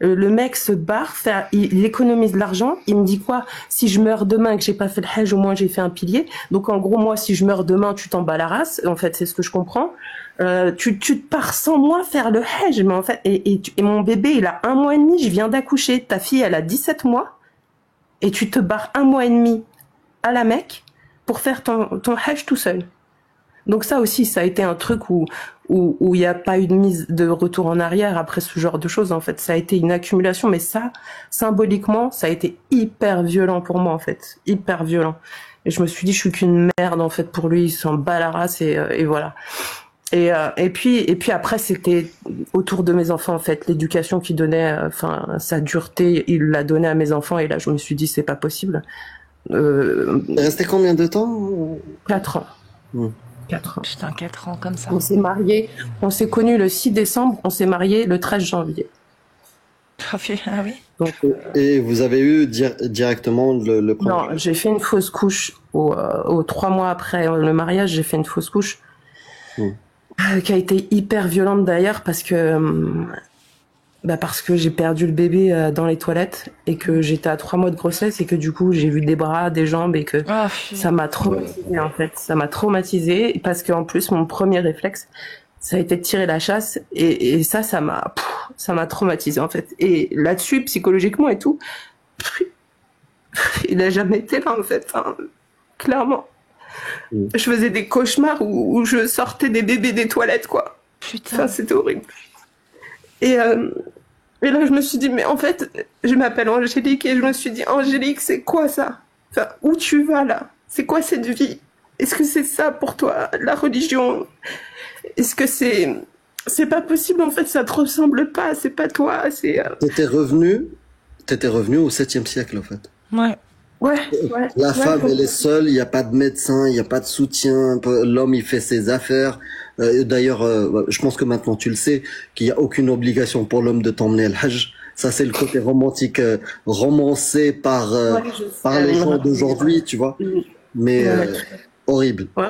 Le mec se barre, il économise de l'argent. Il me dit quoi? Si je meurs demain et que j'ai pas fait le Hajj, au moins j'ai fait un pilier. Donc en gros, moi, si je meurs demain, tu t'en bats la race. En fait, c'est ce que je comprends. Tu te pars sans moi faire le Hajj. Mais en fait, et mon bébé, il a 1 mois et demi. Je viens d'accoucher. Ta fille, elle a 17 mois. Et tu te barres 1 mois et demi à la Mecque pour faire ton Hajj tout seul. Donc ça aussi, ça a été un truc où il n'y a pas eu de mise de retour en arrière après ce genre de choses. En fait, ça a été une accumulation, mais ça, symboliquement, ça a été hyper violent pour moi, en fait, hyper violent. Et je me suis dit, je suis qu'une merde, en fait, pour lui, il s'en bat la race et voilà. Et puis après, c'était autour de mes enfants, en fait. L'éducation qu'il donnait, enfin, sa dureté, il l'a donnée à mes enfants. Et là, je me suis dit, c'est pas possible. Resté combien de temps? 4 ans. 4 ans. Putain, 4 ans comme ça. On s'est mariés. On s'est connus le 6 décembre. On s'est mariés le 13 janvier. Ah oui. Donc, Et vous avez eu directement le premier? non, j'ai fait une fausse couche au 3 mois après le mariage. J'ai fait une fausse couche. Qui a été hyper violente d'ailleurs parce que j'ai perdu le bébé dans les toilettes et que j'étais à 3 mois de grossesse et que du coup j'ai vu des bras, des jambes et que ça m'a traumatisée en fait. Ça m'a traumatisée parce qu'en plus mon premier réflexe ça a été de tirer la chasse et ça m'a traumatisée en fait. Et là-dessus psychologiquement et tout, il a jamais été là en fait, hein, clairement. Je faisais des cauchemars où je sortais des bébés des toilettes, quoi. Putain. Enfin, c'était horrible. Et là, je me suis dit, mais en fait, je m'appelle Angélique et je me suis dit, Angélique, c'est quoi ça? Enfin, où tu vas là? C'est quoi cette vie? Est-ce que c'est ça pour toi, la religion? Est-ce que c'est pas possible en fait, ça te ressemble pas, c'est pas toi, c'est. T'étais revenu au 7e siècle en fait. Ouais. La femme, elle est seule, il n'y a pas de médecin, il n'y a pas de soutien, l'homme, il fait ses affaires. D'ailleurs, je pense que maintenant tu le sais, qu'il n'y a aucune obligation pour l'homme de t'emmener à l'Hajj. Ça, c'est le côté romantique, romancé par les gens d'aujourd'hui, tu vois. Mais horrible. Ouais,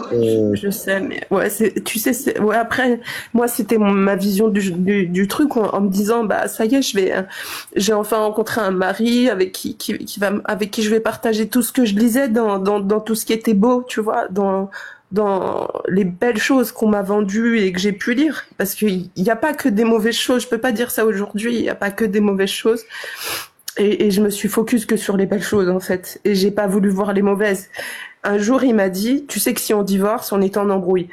je sais, mais ouais, tu sais, ouais, après, moi, c'était ma vision du truc en me disant, bah, ça y est, j'ai enfin rencontré un mari avec qui je vais partager tout ce que je lisais dans tout ce qui était beau, tu vois, dans les belles choses qu'on m'a vendues et que j'ai pu lire. Parce qu'il n'y a pas que des mauvaises choses. Je peux pas dire ça aujourd'hui. Il n'y a pas que des mauvaises choses. Et je me suis focus que sur les belles choses, en fait. Et j'ai pas voulu voir les mauvaises. Un jour, il m'a dit, tu sais que si on divorce, on est en embrouille.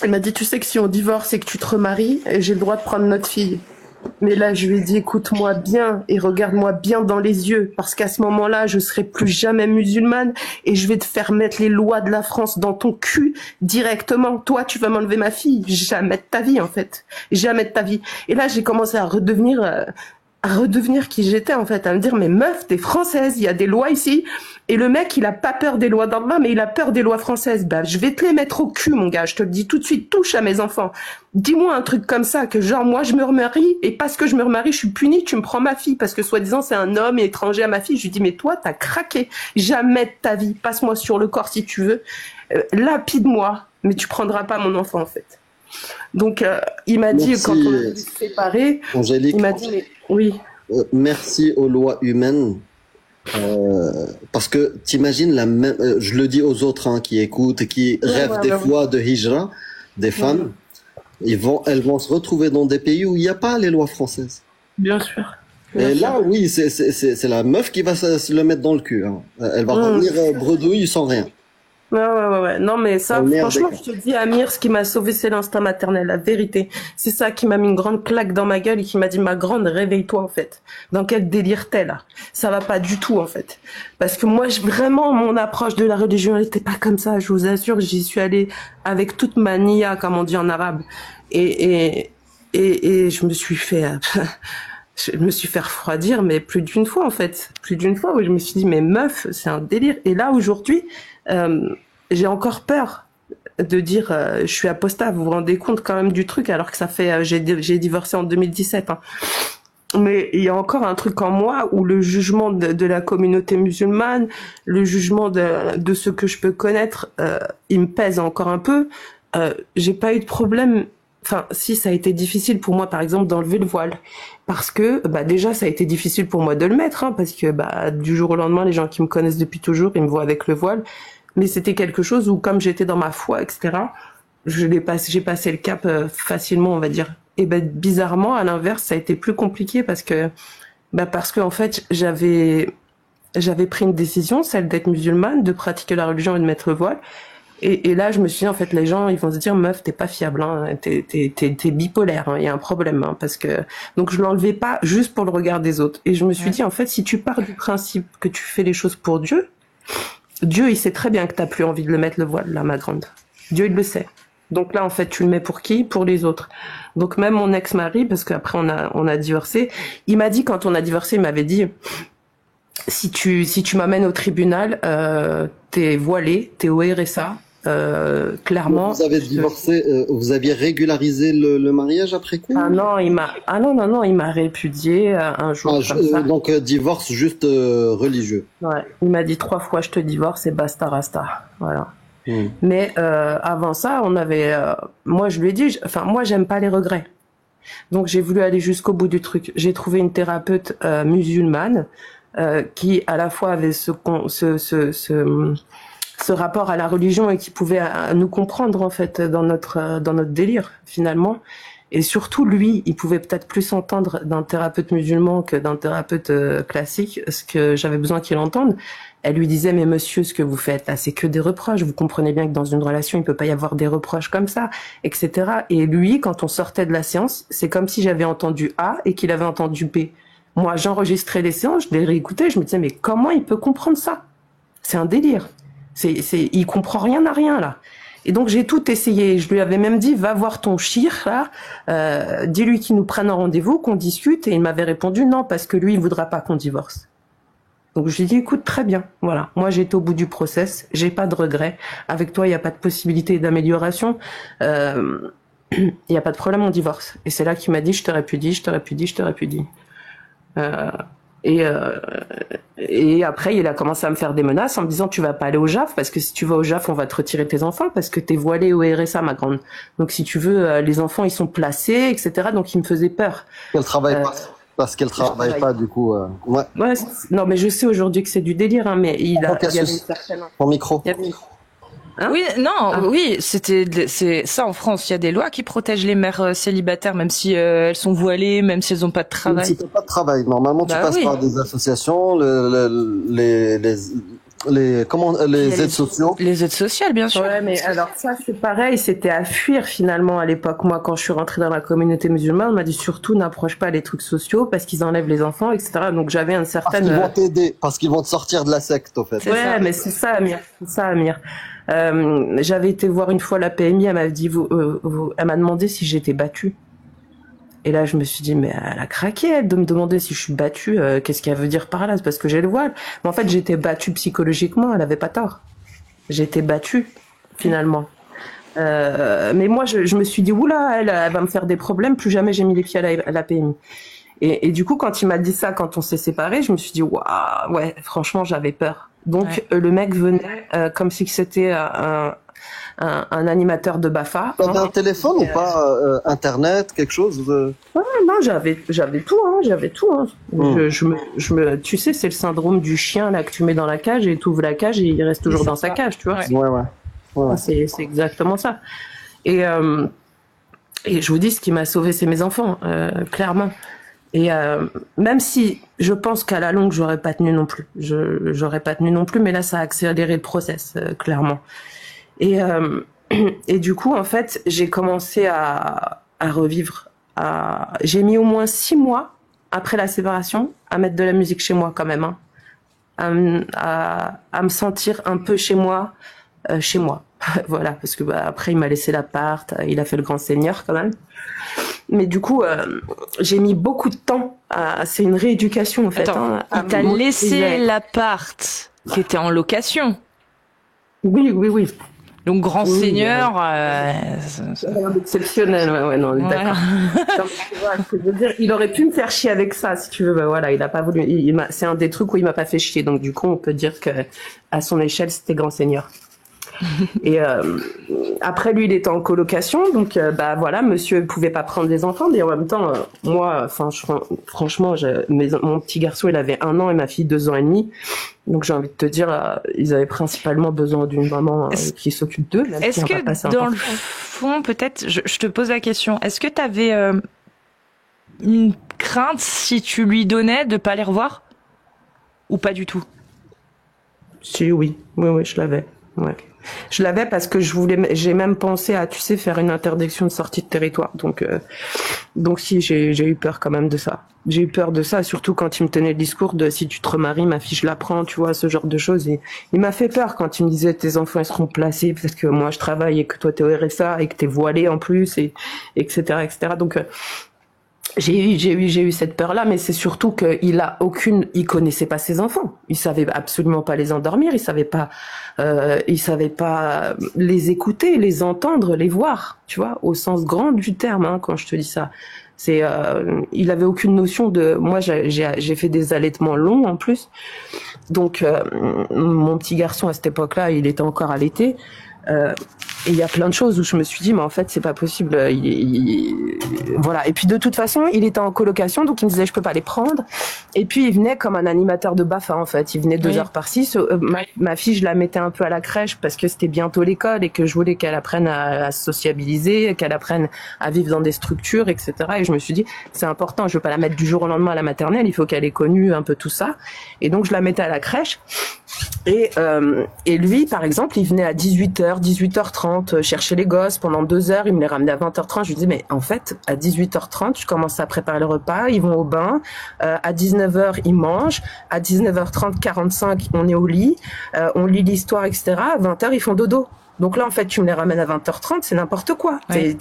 Il m'a dit, tu sais que si on divorce et que tu te remaries, j'ai le droit de prendre notre fille. Mais là, je lui ai dit, écoute-moi bien et regarde-moi bien dans les yeux, parce qu'à ce moment-là, je serai plus jamais musulmane et je vais te faire mettre les lois de la France dans ton cul directement. Toi, tu vas m'enlever ma fille. Jamais de ta vie, en fait. Jamais de ta vie. Et là, j'ai commencé à redevenir qui j'étais, en fait, à me dire, mais meuf, t'es française, il y a des lois ici. Et le mec, il a pas peur des lois d'Allah, mais il a peur des lois françaises. Bah, je vais te les mettre au cul, mon gars. Je te le dis tout de suite, touche à mes enfants. Dis-moi un truc comme ça, que genre, moi, je me remarie, et parce que je me remarie, je suis punie, tu me prends ma fille, parce que soi-disant, c'est un homme étranger à ma fille. Je lui dis, mais toi, t'as craqué. Jamais de ta vie. Passe-moi sur le corps si tu veux. Lapide-moi, mais tu prendras pas mon enfant, en fait. Donc, il m'a dit, quand on s'est séparés, Angélique, il m'a dit, mais, oui. Merci aux lois humaines. Parce que t'imagines je le dis aux autres qui écoutent et qui rêvent des fois de hijra, des femmes, elles vont se retrouver dans des pays où il n'y a pas les lois françaises. Bien sûr. Et là, oui, c'est la meuf qui va se le mettre dans le cul. Hein. Elle va revenir bredouille sans rien. Ouais. Non, mais ça, franchement, je te dis, Amir, ce qui m'a sauvé, c'est l'instinct maternel, la vérité. C'est ça qui m'a mis une grande claque dans ma gueule et qui m'a dit, ma grande, réveille-toi, en fait. Dans quel délire t'es, là? Ça va pas du tout, en fait. Parce que moi, vraiment, mon approche de la religion, elle était pas comme ça, je vous assure. J'y suis allée avec toute ma niya, comme on dit en arabe. Et je me suis fait, je me suis fait refroidir, mais plus d'une fois, en fait. Plus d'une fois où je me suis dit, mais meuf, c'est un délire. Et là, aujourd'hui, j'ai encore peur de dire je suis apostat. Vous vous rendez compte quand même du truc, alors que ça fait j'ai divorcé en 2017. Hein. Mais il y a encore un truc en moi où le jugement de la communauté musulmane, le jugement de ce que je peux connaître, il me pèse encore un peu. J'ai pas eu de problème. Enfin, si, ça a été difficile pour moi, par exemple, d'enlever le voile. Parce que, déjà, ça a été difficile pour moi de le mettre, hein, parce que, du jour au lendemain, les gens qui me connaissent depuis toujours, ils me voient avec le voile. Mais c'était quelque chose où, comme j'étais dans ma foi, etc., j'ai passé le cap facilement, on va dire. Et bizarrement, à l'inverse, ça a été plus compliqué parce que en fait, j'avais pris une décision, celle d'être musulmane, de pratiquer la religion et de mettre le voile. Et là, je me suis dit, en fait, les gens, ils vont se dire, meuf, t'es pas fiable, hein, t'es bipolaire, il y a un problème, hein, parce que, donc je l'enlevais pas juste pour le regard des autres. Et je me suis dit, en fait, si tu pars du principe que tu fais les choses pour Dieu, il sait très bien que t'as plus envie de le mettre le voile, là, ma grande. Dieu, il le sait. Donc là, en fait, tu le mets pour qui? Pour les autres. Donc même mon ex-mari, parce qu'après on a divorcé, il m'a dit, quand on a divorcé, il m'avait dit, si tu m'amènes au tribunal, t'es voilé, t'es au RSA, clairement. Vous avez divorcé, vous aviez régularisé le mariage après coup? Non, il m'a répudié un jour comme ça. Donc divorce juste religieux. Ouais, il m'a dit 3 fois je te divorce et basta rasta. Voilà. Mais avant ça, moi je lui ai dit, moi j'aime pas les regrets. Donc j'ai voulu aller jusqu'au bout du truc. J'ai trouvé une thérapeute musulmane qui à la fois avait ce rapport à la religion et qui pouvait nous comprendre en fait dans notre délire finalement. Et surtout lui, il pouvait peut-être plus entendre d'un thérapeute musulman que d'un thérapeute classique, ce que j'avais besoin qu'il entende. Elle lui disait, mais monsieur, ce que vous faites là, c'est que des reproches. Vous comprenez bien que dans une relation, il peut pas y avoir des reproches comme ça, etc. Et lui, quand on sortait de la séance, c'est comme si j'avais entendu A et qu'il avait entendu B. Moi, j'enregistrais les séances, je les réécoutais, je me disais, mais comment il peut comprendre ça? C'est un délire. Il comprend rien à rien là. Et donc j'ai tout essayé. Je lui avais même dit, va voir ton chir là, dis-lui qu'il nous prenne un rendez-vous, qu'on discute. Et il m'avait répondu non, parce que lui il voudra pas qu'on divorce. Donc je lui ai dit, écoute, très bien, voilà. Moi j'ai été au bout du process, j'ai pas de regrets. Avec toi il y a pas de possibilité d'amélioration. Il y a pas de problème, on divorce. Et c'est là qu'il m'a dit, je t'aurais pu dire. Et après, il a commencé à me faire des menaces en me disant, tu vas pas aller au JAF, parce que si tu vas au JAF, on va te retirer tes enfants, parce que t'es voilée au RSA, ma grande. Donc, si tu veux, les enfants, ils sont placés, etc. Donc, il me faisait peur. Elle travaille pas. Parce qu'elle travaille pas, du coup, ouais. Ouais, non, mais je sais aujourd'hui que c'est du délire, hein, mais il y avait une certaine... Ton micro. Hein? Oui, non, oui, c'est ça en France. Il y a des lois qui protègent les mères célibataires, même si elles sont voilées, même si elles n'ont pas de travail. Si t'as pas de travail, normalement tu passes par des associations, les aides sociaux. Les aides sociales, bien sûr. Ouais, mais alors ça c'est pareil, c'était à fuir finalement à l'époque. Moi, quand je suis rentrée dans la communauté musulmane, on m'a dit surtout n'approche pas les trucs sociaux parce qu'ils enlèvent les enfants, etc. Donc j'avais une certaine. Parce qu'ils vont t'aider, parce qu'ils vont te sortir de la secte, au fait. Ouais, mais c'est ça, Amir. J'avais été voir une fois la PMI, elle m'a dit, elle m'a demandé si j'étais battue. Et là, je me suis dit, mais elle a craqué, elle, de me demander si je suis battue. Qu'est-ce qu'elle veut dire par là? C'est parce que j'ai le voile. Mais en fait, j'étais battue psychologiquement, elle avait pas tort. J'étais battue, finalement. Mais moi, je me suis dit, oula, elle va me faire des problèmes, plus jamais j'ai mis les pieds à la PMI. Et du coup, quand il m'a dit ça, quand on s'est séparés, je me suis dit, waouh, ouais, franchement, j'avais peur. Donc, le mec venait comme si c'était un animateur de BAFA. T'avais un téléphone ou pas Internet, quelque chose Ouais, non, j'avais tout, hein, j'avais tout. Hein. Tu sais, c'est le syndrome du chien là que tu mets dans la cage et tu ouvres la cage et il reste toujours dans sa cage, tu vois. Ouais. C'est exactement ça. Et je vous dis, ce qui m'a sauvé, c'est mes enfants, clairement. Et même si je pense qu'à la longue j'aurais pas tenu non plus, mais là ça a accéléré le process, clairement. Et du coup en fait j'ai commencé à revivre. J'ai mis au moins 6 mois après la séparation à mettre de la musique chez moi quand même, hein, à me sentir un peu chez moi. Voilà, parce que après il m'a laissé l'appart, il a fait le grand seigneur quand même. Mais du coup, j'ai mis beaucoup de temps. C'est une rééducation en fait. Attends, il t'a laissé l'appart qui était en location. Oui. Donc grand seigneur. Rien d'exceptionnel, ouais, non, on est d'accord. Ce que je veux dire, il aurait pu me faire chier avec ça, si tu veux. Voilà, il a pas voulu. C'est un des trucs où il m'a pas fait chier. Donc du coup, on peut dire que à son échelle, c'était grand seigneur. Et après lui il était en colocation, donc voilà, monsieur pouvait pas prendre des enfants, mais en même temps moi franchement mon petit garçon il avait 1 an et ma fille 2 ans et demi, donc j'ai envie de te dire ils avaient principalement besoin d'une maman qui s'occupe d'eux. Est-ce que dans le fond peut-être je te pose la question, est-ce que t'avais une crainte si tu lui donnais de pas les revoir ou pas du tout? Si, oui, je l'avais. Ouais. Je l'avais parce que j'ai même pensé à, tu sais, faire une interdiction de sortie de territoire. Donc si, j'ai eu peur quand même de ça. J'ai eu peur de ça, surtout quand il me tenait le discours de si tu te remaries, ma fille, je la prends, tu vois, ce genre de choses. Et il m'a fait peur quand il me disait tes enfants, ils seront placés parce que moi, je travaille et que toi, t'es au RSA et que t'es voilée en plus, et etc., etc. Donc, j'ai eu cette peur-là, mais c'est surtout il connaissait pas ses enfants. Il savait absolument pas les endormir, il savait pas les écouter, les entendre, les voir, tu vois, au sens grand du terme, hein, quand je te dis ça. Il avait aucune notion moi, j'ai fait des allaitements longs en plus. Donc, mon petit garçon à cette époque-là, il était encore allaité. Et il y a plein de choses où je me suis dit mais en fait c'est pas possible, voilà. Et puis de toute façon il était en colocation, donc il me disait je peux pas les prendre, et puis il venait comme un animateur de BAFA en fait, il venait 2 heures par-ci. Ma fille, je la mettais un peu à la crèche parce que c'était bientôt l'école et que je voulais qu'elle apprenne à se sociabiliser, qu'elle apprenne à vivre dans des structures, etc. Et je me suis dit c'est important, je veux pas la mettre du jour au lendemain à la maternelle, il faut qu'elle ait connu un peu tout ça. Et donc je la mettais à la crèche. Et lui, par exemple, il venait à 18h, 18h30 chercher les gosses pendant 2 heures. Il me les ramenait à 20h30. Je lui dis, mais en fait, à 18h30, je commence à préparer le repas. Ils vont au bain. À 19h, ils mangent. À 19h30, 45, on est au lit. On lit l'histoire, etc. À 20h, ils font dodo. Donc là, en fait, tu me les ramènes à 20h30, c'est n'importe quoi. Ouais.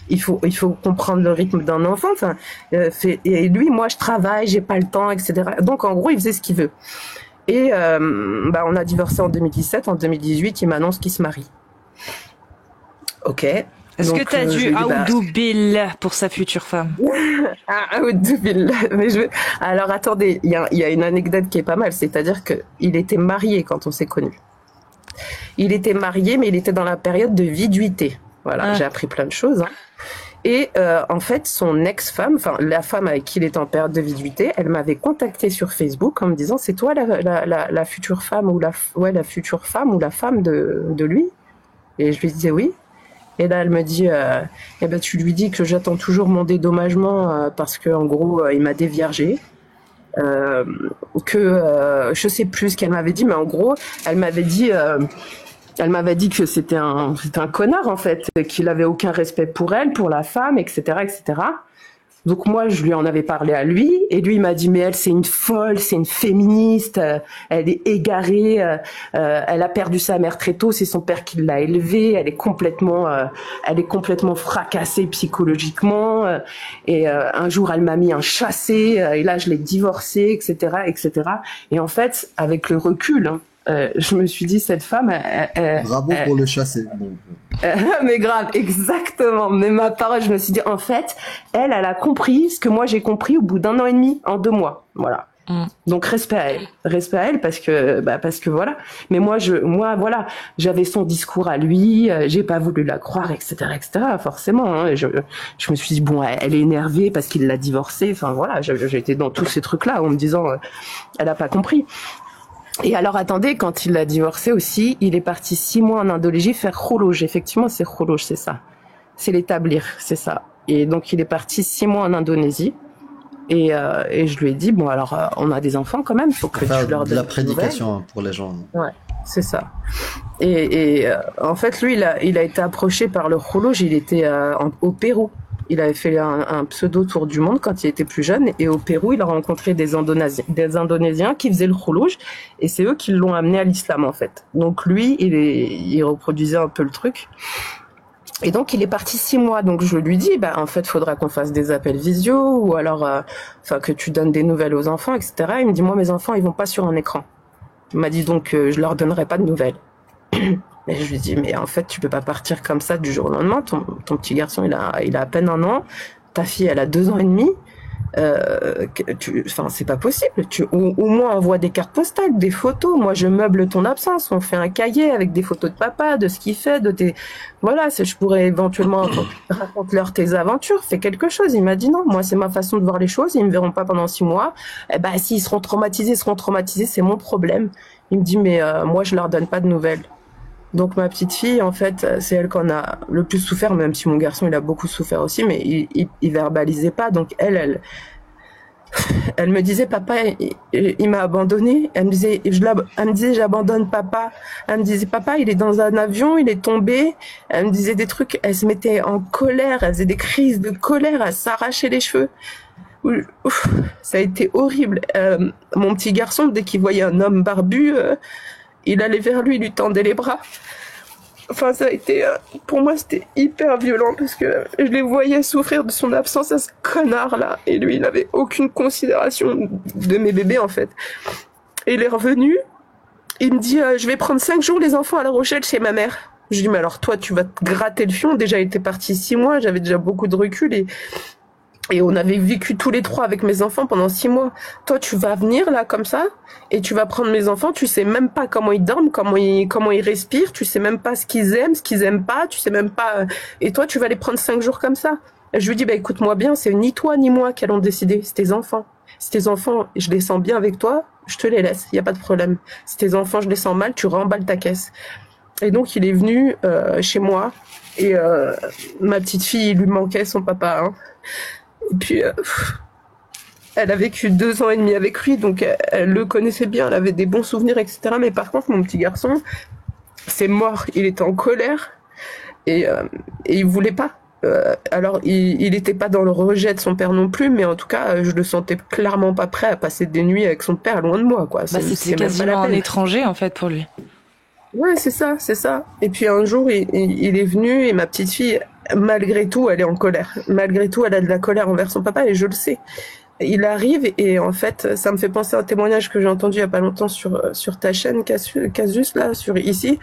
Il faut comprendre le rythme d'un enfant. Et lui, moi, je travaille, j'ai pas le temps, etc. Donc, en gros, il faisait ce qu'il veut. Et on a divorcé en 2017. En 2018, il m'annonce qu'il se marie. Ok. Est-ce que tu as dû Aoudoubil pour sa future femme? Aoudoubil. Alors attendez, il y a une anecdote qui est pas mal. C'est-à-dire que il était marié quand on s'est connus. Il était marié, mais il était dans la période de viduité. Voilà, j'ai appris plein de choses. Hein. Et en fait, son ex-femme, enfin la femme avec qui il était en période de viduité, elle m'avait contacté sur Facebook en me disant c'est toi la future femme ou la future femme ou la femme de lui. Et je lui disais oui. Et là elle me dit tu lui dis que j'attends toujours mon dédommagement parce que en gros il m'a déviergé. Je sais plus ce qu'elle m'avait dit, mais en gros elle m'avait dit que c'était un connard en fait, qu'il avait aucun respect pour elle, pour la femme, etc., etc. Donc moi je lui en avais parlé à lui, et lui il m'a dit mais elle c'est une folle, c'est une féministe, elle est égarée, elle a perdu sa mère très tôt, c'est son père qui l'a élevée, elle est complètement fracassée psychologiquement, et un jour elle m'a mis un chassé, et là je l'ai divorcée, etc., etc. Et en fait avec le recul, hein, je me suis dit cette femme bravo pour le chasser. Mais grave, exactement. Mais ma parole, je me suis dit en fait elle a compris ce que moi j'ai compris au bout d'1 an et demi, en 2 mois, voilà. Donc respect à elle parce que voilà. Mais moi voilà, j'avais son discours à lui, j'ai pas voulu la croire, etc., forcément, hein. Je me suis dit bon, elle est énervée parce qu'il l'a divorcée, enfin voilà, j'étais dans tous ces trucs là en me disant elle a pas compris. Et alors attendez, quand il l'a divorcé aussi, il est parti 6 mois en Indonésie faire kholoj. Effectivement, c'est kholoj, c'est ça. C'est l'établir, c'est ça. Et donc il est parti 6 mois en Indonésie. Et je lui ai dit bon alors on a des enfants quand même, faut que tu leur donnes de la prédication pour les gens. Ouais, c'est ça. Et en fait lui il a été approché par le kholoj. Il était au Pérou. Il avait fait un pseudo tour du monde quand il était plus jeune, et au Pérou, il a rencontré des Indonésiens qui faisaient le kholoj, et c'est eux qui l'ont amené à l'islam en fait. Donc lui, il reproduisait un peu le truc. Et donc il est parti 6 mois. Donc je lui dis, en fait, faudra qu'on fasse des appels visio, ou alors, que tu donnes des nouvelles aux enfants, etc. Il me dit, moi mes enfants, ils vont pas sur un écran. Il m'a dit donc, je leur donnerai pas de nouvelles. Et je lui dis mais en fait tu peux pas partir comme ça du jour au lendemain. Ton petit garçon il a à peine 1 an, ta fille elle a 2 ans et demi. C'est pas possible. Au moins envoie des cartes postales, des photos. Moi je meuble ton absence. On fait un cahier avec des photos de papa, de ce qu'il fait, voilà. Je pourrais éventuellement raconter tes aventures. Fais quelque chose. Il m'a dit non. Moi c'est ma façon de voir les choses. Ils me verront pas pendant 6 mois. S'ils seront traumatisés, c'est mon problème. Il me dit mais moi je leur donne pas de nouvelles. Donc ma petite fille, en fait, c'est elle qu'on a le plus souffert, même si mon garçon il a beaucoup souffert aussi, mais il verbalisait pas. Donc elle Elle me disait, papa, il m'a abandonné. Elle me disait, j'abandonne papa. Elle me disait, papa, il est dans un avion, il est tombé. Elle me disait des trucs, elle se mettait en colère, elle faisait des crises de colère, elle s'arrachait les cheveux. Ouf, ça a été horrible. Mon petit garçon, dès qu'il voyait un homme barbu, il allait vers lui, il lui tendait les bras. Enfin, ça a été, pour moi, c'était hyper violent parce que je les voyais souffrir de son absence à ce connard-là. Et lui, il avait aucune considération de mes bébés, en fait. Et il est revenu. Il me dit, je vais prendre 5 jours les enfants à La Rochelle chez ma mère. Je lui dis, mais alors toi, tu vas te gratter le fion. Déjà, il était parti 6 mois. J'avais déjà beaucoup de recul et on avait vécu tous les 3 avec mes enfants pendant 6 mois. Toi, tu vas venir là comme ça et tu vas prendre mes enfants. Tu sais même pas comment ils dorment, comment ils respirent. Tu sais même pas ce qu'ils aiment pas. Tu sais même pas. Et toi, tu vas les prendre 5 jours comme ça. Et je lui dis, bah écoute-moi bien, c'est ni toi ni moi qui allons décider. C'est tes enfants. Si tes enfants, je les sens bien avec toi, je te les laisse. Y a pas de problème. Si tes enfants, je les sens mal, tu remballes ta caisse. Et donc, il est venu chez moi et ma petite fille, il lui manquait son papa. Hein. Et puis, elle a vécu 2 ans et demi avec lui, donc elle le connaissait bien, elle avait des bons souvenirs, etc. Mais par contre, mon petit garçon, c'est mort. Il était en colère et il voulait pas. Alors, il était pas dans le rejet de son père non plus, mais en tout cas, je le sentais clairement pas prêt à passer des nuits avec son père loin de moi, quoi. C'est quasiment un étranger, en fait, pour lui. Ouais, c'est ça. Et puis un jour, il est venu et ma petite fille, malgré tout, elle est en colère. Malgré tout, elle a de la colère envers son papa et je le sais. Il arrive et en fait, ça me fait penser à un témoignage que j'ai entendu il y a pas longtemps sur ta chaîne Casus là, sur ici,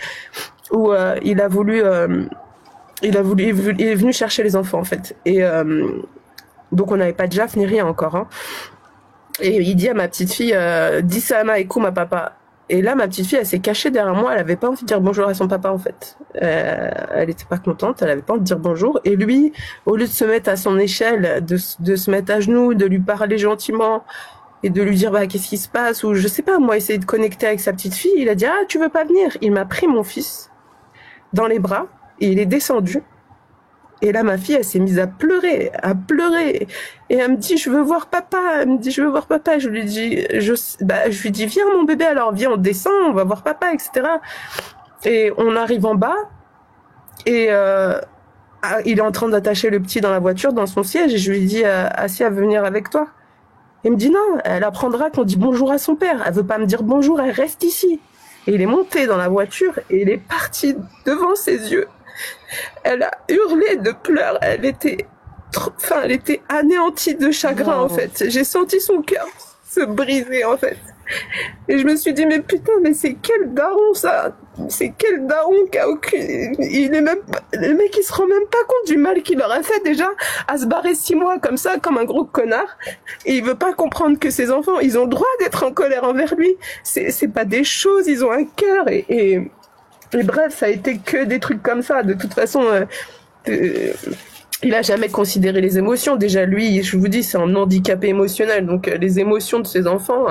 où il est venu chercher les enfants en fait. Et donc on n'avait pas de JAF ni rien encore. Hein. Et il dit à ma petite fille, dis ça à Maïkou, ma papa. Et là, ma petite fille, elle s'est cachée derrière moi. Elle avait pas envie de dire bonjour à son papa, en fait. Elle était pas contente. Elle avait pas envie de dire bonjour. Et lui, au lieu de se mettre à son échelle, de se mettre à genoux, de lui parler gentiment et de lui dire, bah, qu'est-ce qui se passe? Ou je sais pas, moi, essayer de connecter avec sa petite fille. Il a dit, ah, tu veux pas venir? Il m'a pris mon fils dans les bras et il est descendu. Et là, ma fille, elle s'est mise à pleurer. Et elle me dit, je veux voir papa. Je lui dis, viens, mon bébé, alors viens, on descend, on va voir papa, etc. Et on arrive en bas. Et il est en train d'attacher le petit dans la voiture, dans son siège. Et je lui dis, Assia, elle veut venir avec toi. Il me dit, non, elle apprendra qu'on dit bonjour à son père. Elle veut pas me dire bonjour, elle reste ici. Et il est monté dans la voiture et il est parti devant ses yeux. Elle a hurlé de pleurs, elle était anéantie de chagrin en fait. J'ai senti son cœur se briser en fait. Et je me suis dit mais putain, mais c'est quel daron ça? C'est quel daron qui a aucune... Le mec il se rend même pas compte du mal qu'il aurait fait déjà à se barrer 6 mois comme ça, comme un gros connard. Et il veut pas comprendre que ses enfants, ils ont le droit d'être en colère envers lui. C'est pas des choses, ils ont un cœur et bref, ça a été que des trucs comme ça. De toute façon, il a jamais considéré les émotions. Déjà, lui, je vous dis, c'est un handicapé émotionnel. Donc, les émotions de ses enfants,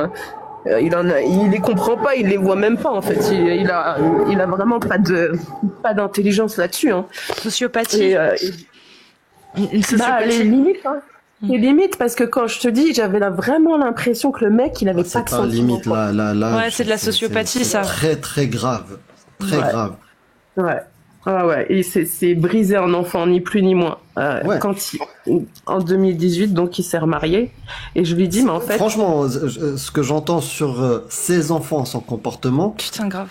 il les comprend pas, il les voit même pas, en fait. Il a vraiment pas d'intelligence là-dessus, hein. Sociopathie. Une sociopathie. Les limites, hein. Les limites, parce que quand je te dis, j'avais vraiment l'impression que le mec, il avait pas de sentiment. C'est limite, là. Ouais, c'est de la sociopathie, ça. Très, très grave. Très grave. Ouais. Ah ouais, et c'est brisé un enfant, ni plus ni moins. En 2018, donc il s'est remarié, et je lui dis, mais en fait... Franchement, ce que j'entends sur ses enfants, son comportement... Putain, grave.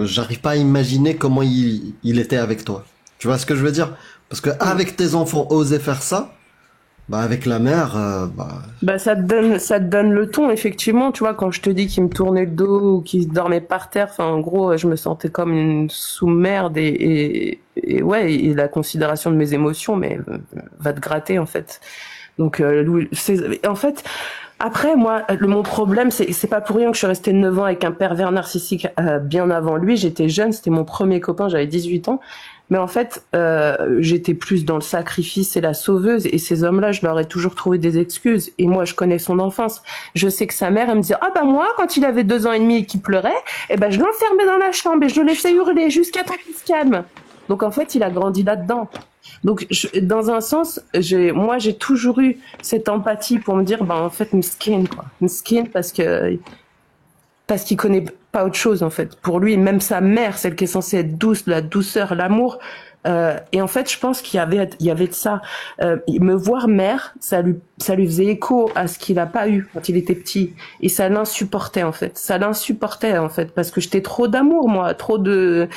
J'arrive pas à imaginer comment il était avec toi. Tu vois ce que je veux dire? Parce que avec tes enfants, oser faire ça, bah avec la mère, ça te donne le ton, effectivement. Tu vois, quand je te dis qu'il me tournait le dos ou qu'il dormait par terre, enfin en gros, je me sentais comme une sous-merde et la considération de mes émotions, mais va te gratter en fait. Donc en fait, après moi, mon problème, c'est pas pour rien que je suis restée 9 ans avec un pervers narcissique bien avant lui. J'étais jeune, c'était mon premier copain, j'avais 18 ans. Mais en fait, j'étais plus dans le sacrifice et la sauveuse. Et ces hommes-là, je leur ai toujours trouvé des excuses. Et moi, je connais son enfance. Je sais que sa mère, elle me disait, ah bah moi, quand il avait 2 ans et demi et qu'il pleurait, je l'enfermais dans la chambre et je le laissais hurler jusqu'à temps qu'il se calme. Donc en fait, il a grandi là-dedans. Donc, dans un sens, moi, j'ai toujours eu cette empathie pour me dire, ben, en fait, miskin, quoi. Miskin parce qu'il connaît pas autre chose, en fait. Pour lui, même sa mère, celle qui est censée être douce, la douceur, l'amour, et en fait, je pense qu'il y avait de ça. Me voir mère, ça lui faisait écho à ce qu'il a pas eu quand il était petit, et ça l'insupportait en fait. Parce que j'étais trop d'amour, moi, trop de,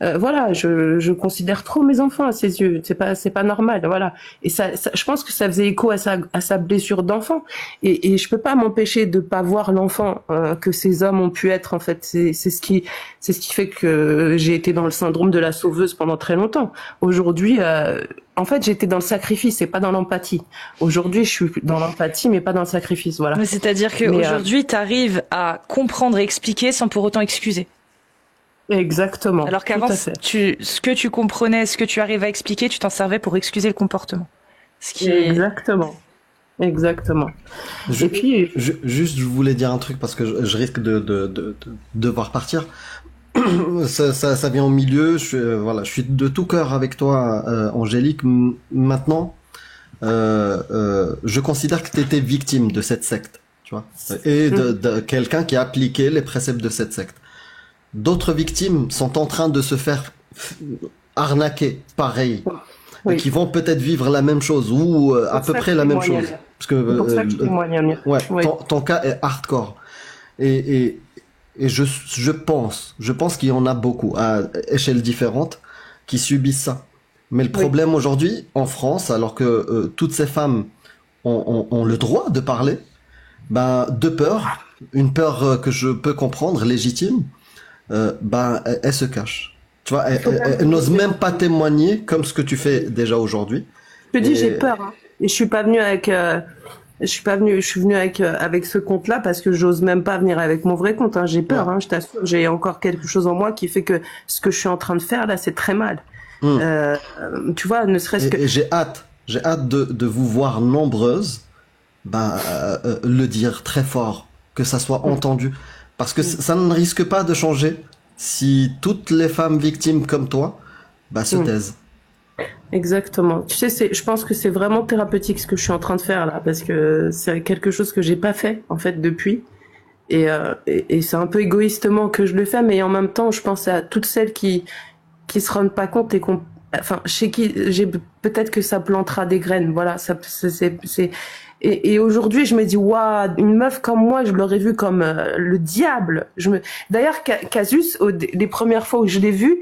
voilà, je considère trop mes enfants à ses yeux. C'est pas normal, voilà. Et ça, je pense que ça faisait écho à sa blessure d'enfant. Et je peux pas m'empêcher de pas voir l'enfant que ces hommes ont pu être en fait. C'est ce qui fait que j'ai été dans le syndrome de la sauveuse pendant très longtemps. Aujourd'hui, en fait, j'étais dans le sacrifice et pas dans l'empathie. Aujourd'hui, je suis dans l'empathie, mais pas dans le sacrifice, voilà. Mais c'est-à-dire qu'aujourd'hui, tu arrives à comprendre et expliquer sans pour autant excuser. Exactement. Alors qu'avant, ce que tu comprenais, ce que tu arrives à expliquer, tu t'en servais pour excuser le comportement. Exactement. Et puis, juste, je voulais dire un truc parce que je risque de devoir partir. Ça vient au milieu. Je suis de tout cœur avec toi, Angélique. Maintenant, je considère que tu étais victime de cette secte, tu vois, et de quelqu'un qui a appliqué les préceptes de cette secte. D'autres victimes sont en train de se faire arnaquer, pareil, et qui vont peut-être vivre la même chose ou à peu près la même chose. Parce que ton cas est hardcore. Et je pense qu'il y en a beaucoup à échelles différentes qui subissent ça. Mais le problème aujourd'hui en France, alors que toutes ces femmes ont le droit de parler, de peur, une peur que je peux comprendre, légitime, elles se cachent. Tu vois, elles n'osent même pas témoigner comme ce que tu fais déjà aujourd'hui. Je te dis, j'ai peur. Hein. Et je suis pas venue avec. Je suis venue avec ce compte-là parce que j'ose même pas venir avec mon vrai compte. Hein. J'ai peur, hein, je t'assure. J'ai encore quelque chose en moi qui fait que ce que je suis en train de faire là, c'est très mal. Tu vois, ne serait-ce que. Et j'ai hâte de vous voir nombreuses, le dire très fort, que ça soit entendu, parce que ça ne risque pas de changer si toutes les femmes victimes comme toi, se taisent. Exactement. Tu sais, je pense que c'est vraiment thérapeutique ce que je suis en train de faire là, parce que c'est quelque chose que j'ai pas fait en fait depuis, et c'est un peu égoïstement que je le fais, mais en même temps, je pense à toutes celles qui se rendent pas compte et chez qui j'ai peut-être que ça plantera des graines. Voilà, et aujourd'hui, je me dis waouh, une meuf comme moi, je l'aurais vue comme le diable. D'ailleurs, Casus, les premières fois où je l'ai vue,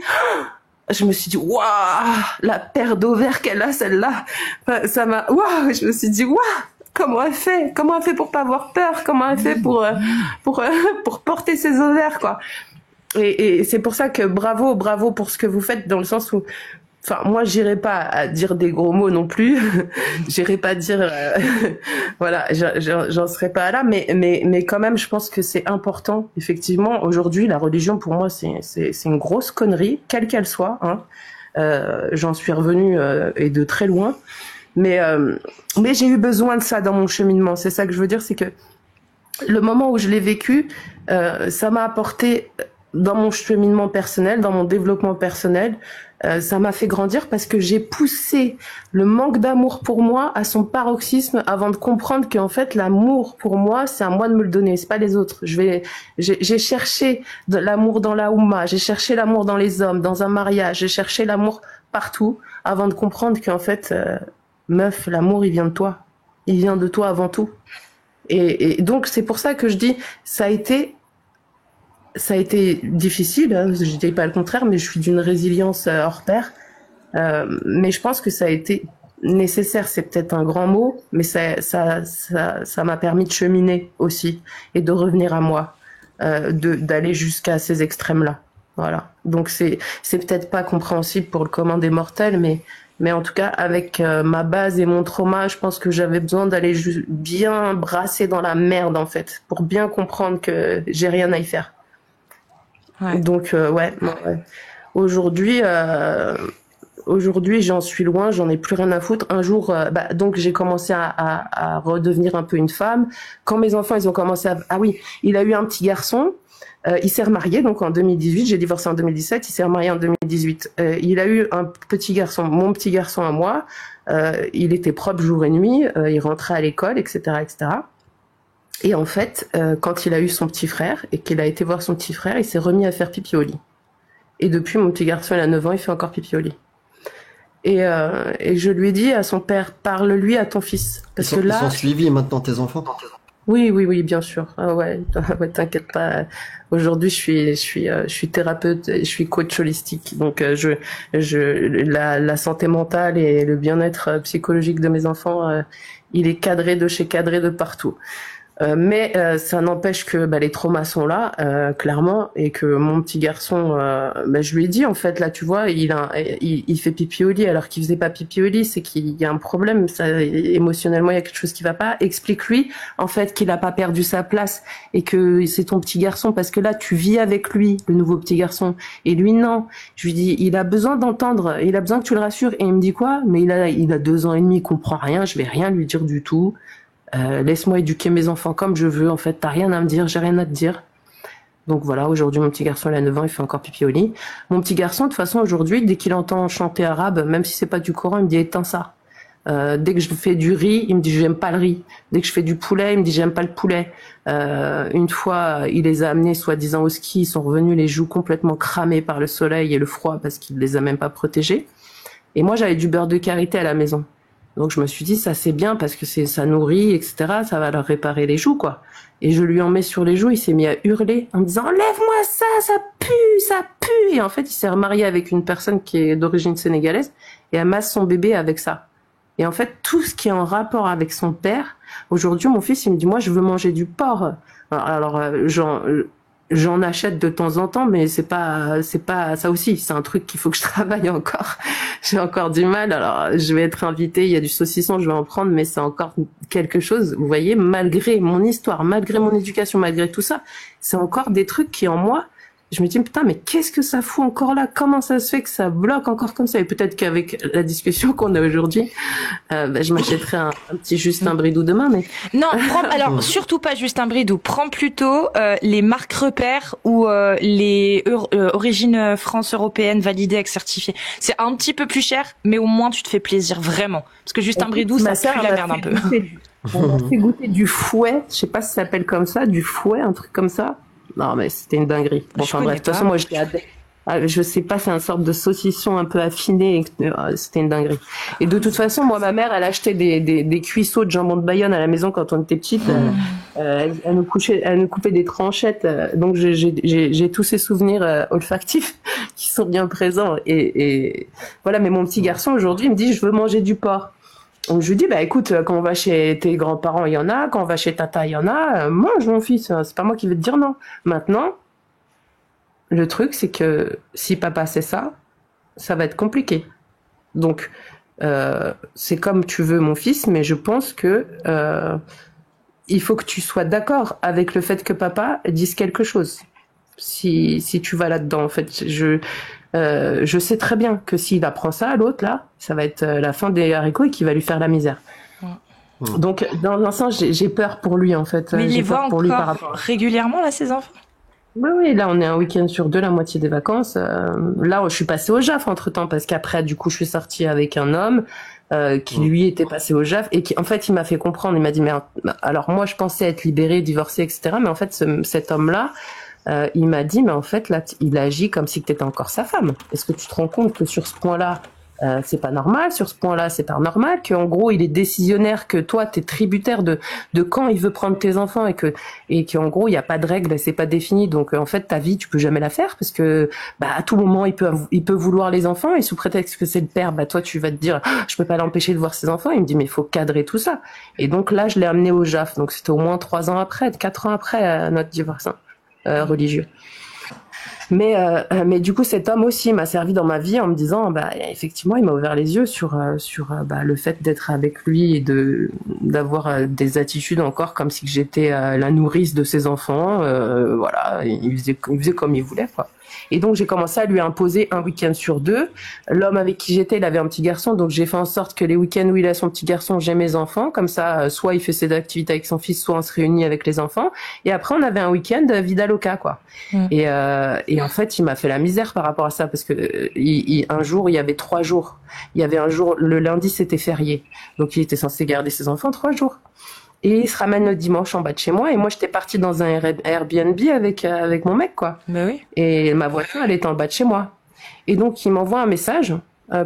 je me suis dit waouh, la paire d'ovaires qu'elle a, celle-là, ça m'a waouh, je me suis dit waouh, comment elle fait pour pas avoir peur, comment elle fait pour porter ses ovaires, quoi. Et c'est pour ça que bravo pour ce que vous faites, dans le sens où, enfin, moi, j'irai pas à dire des gros mots non plus. J'irai pas dire, voilà, j'en serai pas là, mais quand même, je pense que c'est important. Effectivement, aujourd'hui, la religion, pour moi, c'est une grosse connerie, quelle qu'elle soit, hein. J'en suis revenue, et de très loin. Mais j'ai eu besoin de ça dans mon cheminement. C'est ça que je veux dire, c'est que le moment où je l'ai vécu, ça m'a apporté dans mon cheminement personnel, dans mon développement personnel, ça m'a fait grandir parce que j'ai poussé le manque d'amour pour moi à son paroxysme avant de comprendre qu'en fait l'amour pour moi c'est à moi de me le donner, c'est pas les autres. J'ai cherché de l'amour dans la Oumma, j'ai cherché l'amour dans les hommes, dans un mariage, j'ai cherché l'amour partout avant de comprendre qu'en fait meuf, l'amour il vient de toi, il vient de toi avant tout. Et donc c'est pour ça que je dis ça a été difficile, hein, je dis pas le contraire, mais je suis d'une résilience hors pair. Mais je pense que ça a été nécessaire, c'est peut-être un grand mot, mais ça m'a permis de cheminer aussi et de revenir à moi, d'aller jusqu'à ces extrêmes-là. Voilà. Donc c'est peut-être pas compréhensible pour le commun des mortels, mais en tout cas avec ma base et mon trauma, je pense que j'avais besoin d'aller bien brasser dans la merde en fait, pour bien comprendre que j'ai rien à y faire. Ouais. Donc ouais. Aujourd'hui, j'en suis loin, j'en ai plus rien à foutre. Un jour, donc j'ai commencé à redevenir un peu une femme. Quand mes enfants, ils ont commencé ah oui, il a eu un petit garçon. Il s'est remarié donc en 2018. J'ai divorcé en 2017. Il s'est remarié en 2018. Il a eu un petit garçon, mon petit garçon à moi. Il était propre jour et nuit. Il rentrait à l'école, etc., etc. Et en fait, quand il a eu son petit frère et qu'il a été voir son petit frère, il s'est remis à faire pipi au lit. Et depuis, mon petit garçon, il a 9 ans, il fait encore pipi au lit. Et je lui ai dit à son père, parle-lui à ton fils. Parce que là, ils sont suivis maintenant, tes enfants? Oui, bien sûr. Ah ouais, t'inquiète pas. Aujourd'hui, je suis thérapeute, je suis coach holistique. Donc, la santé mentale et le bien-être psychologique de mes enfants, il est cadré de chez cadré de partout. Mais ça n'empêche que les traumas sont là, clairement, et que mon petit garçon, je lui ai dit en fait là, tu vois, il fait pipi au lit alors qu'il faisait pas pipi au lit, c'est qu'il y a un problème, émotionnellement il y a quelque chose qui va pas. Explique-lui en fait qu'il a pas perdu sa place et que c'est ton petit garçon parce que là tu vis avec lui, le nouveau petit garçon, et lui non. Je lui dis il a besoin d'entendre, il a besoin que tu le rassures, et il me dit quoi? Mais il a 2 ans et demi, il comprend rien, je vais rien lui dire du tout. Laisse-moi éduquer mes enfants comme je veux. En fait, t'as rien à me dire, j'ai rien à te dire. Donc voilà, aujourd'hui, mon petit garçon, il a 9 ans, il fait encore pipi au lit. Mon petit garçon, de toute façon, aujourd'hui, dès qu'il entend chanter arabe, même si c'est pas du Coran, il me dit éteins ça. Dès que je fais du riz, il me dit j'aime pas le riz. Dès que je fais du poulet, il me dit j'aime pas le poulet. Une fois, il les a amenés soi-disant au ski, ils sont revenus les joues complètement cramées par le soleil et le froid parce qu'il les a même pas protégés. Et moi, j'avais du beurre de karité à la maison. Donc je me suis dit ça c'est bien parce que ça nourrit, etc. Ça va leur réparer les joues quoi. Et je lui en mets sur les joues, il s'est mis à hurler en me disant enlève-moi ça pue. Et en fait il s'est remarié avec une personne qui est d'origine sénégalaise et amasse son bébé avec ça. Et en fait tout ce qui est en rapport avec son père, aujourd'hui mon fils il me dit moi je veux manger du porc. Alors j'en achète de temps en temps, mais c'est pas ça aussi. C'est un truc qu'il faut que je travaille encore. J'ai encore du mal. Alors, je vais être invitée. Il y a du saucisson, je vais en prendre, mais c'est encore quelque chose. Vous voyez, malgré mon histoire, malgré mon éducation, malgré tout ça, c'est encore des trucs qui en moi. Je me dis putain, mais qu'est-ce que ça fout encore là? Comment ça se fait que ça bloque encore comme ça? Et peut-être qu'avec la discussion qu'on a aujourd'hui, je m'achèterai un petit Justin Bridou demain. Mais non, alors surtout pas Justin Bridou. Prends plutôt les marques repères ou les origines France européenne validées avec certifié. C'est un petit peu plus cher, mais au moins tu te fais plaisir vraiment. Parce que Justin Bridou, ça pue la merde un peu. On m'a fait goûter du fouet. Je sais pas si ça s'appelle comme ça, du fouet, un truc comme ça. Non, mais c'était une dinguerie. Bon, enfin bref, de toute façon, moi, je sais pas, c'est une sorte de saucisson un peu affiné. C'était une dinguerie. Et de toute façon, moi, ma mère, elle achetait des cuisseaux de jambon de Bayonne à la maison quand on était petite. Elle nous coupait des tranchettes. Donc, j'ai tous ces souvenirs olfactifs qui sont bien présents. Et voilà, mais mon petit garçon, aujourd'hui, il me dit, je veux manger du porc. Donc je lui dis écoute, quand on va chez tes grands-parents il y en a, quand on va chez tata il y en a, mange mon fils, c'est pas moi qui vais te dire non. Maintenant, le truc c'est que si papa sait ça, ça va être compliqué. Donc c'est comme tu veux mon fils, mais je pense que il faut que tu sois d'accord avec le fait que papa dise quelque chose. Si tu vas là-dedans en fait, je sais très bien que s'il apprend ça à l'autre, là, ça va être la fin des haricots et qu'il va lui faire la misère. Donc, dans un sens, j'ai peur pour lui, en fait. Mais il les voit encore régulièrement, là, ses enfants? Oui, là, on est un week-end sur 2, la moitié des vacances. Là, je suis passée au JAF entre-temps, parce qu'après, du coup, je suis sortie avec un homme qui, lui, était passé au JAF et qui, en fait, il m'a fait comprendre. Il m'a dit, mais alors, moi, je pensais être libérée, divorcée, etc. Mais en fait, cet homme-là, il m'a dit, mais en fait, là, il agit comme si tu étais encore sa femme. Est-ce que tu te rends compte que sur ce point-là, c'est pas normal, sur ce point-là, c'est pas normal, qu'en gros, il est décisionnaire, que toi, t'es tributaire de quand il veut prendre tes enfants et qu'en gros, il y a pas de règles, c'est pas défini. Donc, en fait, ta vie, tu peux jamais la faire parce que, à tout moment, il peut vouloir les enfants et sous prétexte que c'est le père, toi, tu vas te dire, je peux pas l'empêcher de voir ses enfants. Il me dit, mais il faut cadrer tout ça. Et donc là, je l'ai amené au JAF. Donc, c'était au moins 3 ans après, 4 ans après, notre divorce, religieux. Mais du coup, cet homme aussi m'a servi dans ma vie en me disant, bah, effectivement, il m'a ouvert les yeux sur bah, le fait d'être avec lui et d'avoir des attitudes encore comme si j'étais la nourrice de ses enfants. Voilà, il faisait comme il voulait, quoi. Et donc, j'ai commencé à lui imposer un week-end sur 2. L'homme avec qui j'étais, il avait un petit garçon, donc j'ai fait en sorte que les week-ends où il a son petit garçon, j'ai mes enfants. Comme ça, soit il fait ses activités avec son fils, soit on se réunit avec les enfants. Et après, on avait un week-end vida loca, quoi. Et en fait, il m'a fait la misère par rapport à ça, parce que un jour, il y avait 3 jours. Il y avait un jour, le lundi, c'était férié. Donc, il était censé garder ses enfants 3 jours. Et il se ramène le dimanche en bas de chez moi. Et moi, j'étais partie dans un Airbnb avec mon mec, quoi. Ben oui. Et ma voiture, elle était en bas de chez moi. Et donc, il m'envoie un message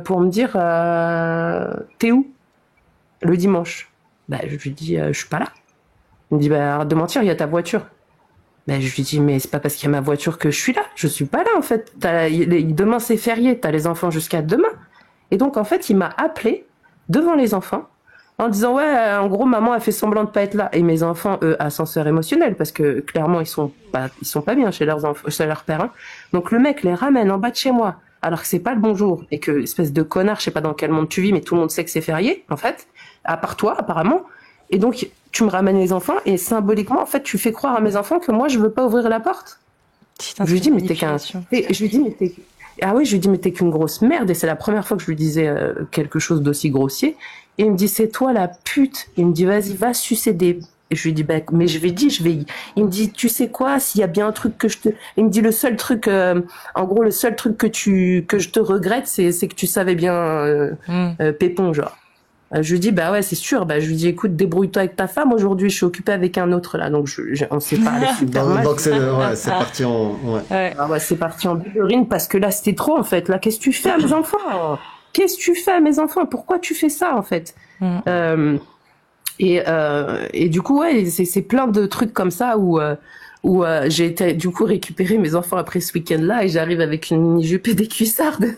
pour me dire t'es où le dimanche? Bah, je lui dis je suis pas là. Il me dit bah arrête de mentir, il y a ta voiture. Bah, je lui dis mais c'est pas parce qu'il y a ma voiture que je suis là. Je suis pas là en fait. Demain c'est férié, t'as les enfants jusqu'à demain. Et donc en fait, il m'a appelé devant les enfants en disant ouais en gros maman a fait semblant de pas être là. Et mes enfants eux ascenseur émotionnel parce que clairement ils sont pas bien chez leurs enfants, chez leurs pères. Hein. Donc le mec les ramène en bas de chez moi alors que c'est pas le bon jour et que espèce de connard, je sais pas dans quel monde tu vis mais tout le monde sait que c'est férié en fait, à part toi apparemment. Et donc tu me ramènes les enfants et symboliquement en fait tu fais croire à mes enfants que moi je veux pas ouvrir la porte. Putain, je lui dis mais t'es qu'un je lui dis mais t'es ah oui je lui dis mais t'es qu'une grosse merde et c'est la première fois que je lui disais quelque chose d'aussi grossier. Et il me dit, c'est toi la pute. Il me dit, vas-y, va sucer des... Et je lui dis, bah, mais je vais dire, Il me dit, tu sais quoi, s'il y a bien un truc que je te... Il me dit, le seul truc, en gros, le seul truc que je te regrette, c'est que tu savais bien, Pépon, genre. Je lui dis, bah ouais, c'est sûr. Bah, je lui dis, écoute, débrouille-toi avec ta femme. Aujourd'hui, je suis occupée avec un autre, là. Donc, on s'est parlé super mal. Donc, c'est parti en... Ouais. Ah ouais, c'est parti en billerine parce que là, c'était trop, en fait. Là, qu'est-ce que tu fais à mes enfants? Qu'est-ce que tu fais à mes enfants? Pourquoi tu fais ça en fait? Et du coup ouais, c'est plein de trucs comme ça où j'ai été du coup récupérer mes enfants après ce week-end-là et j'arrive avec une mini jupe et des cuissardes.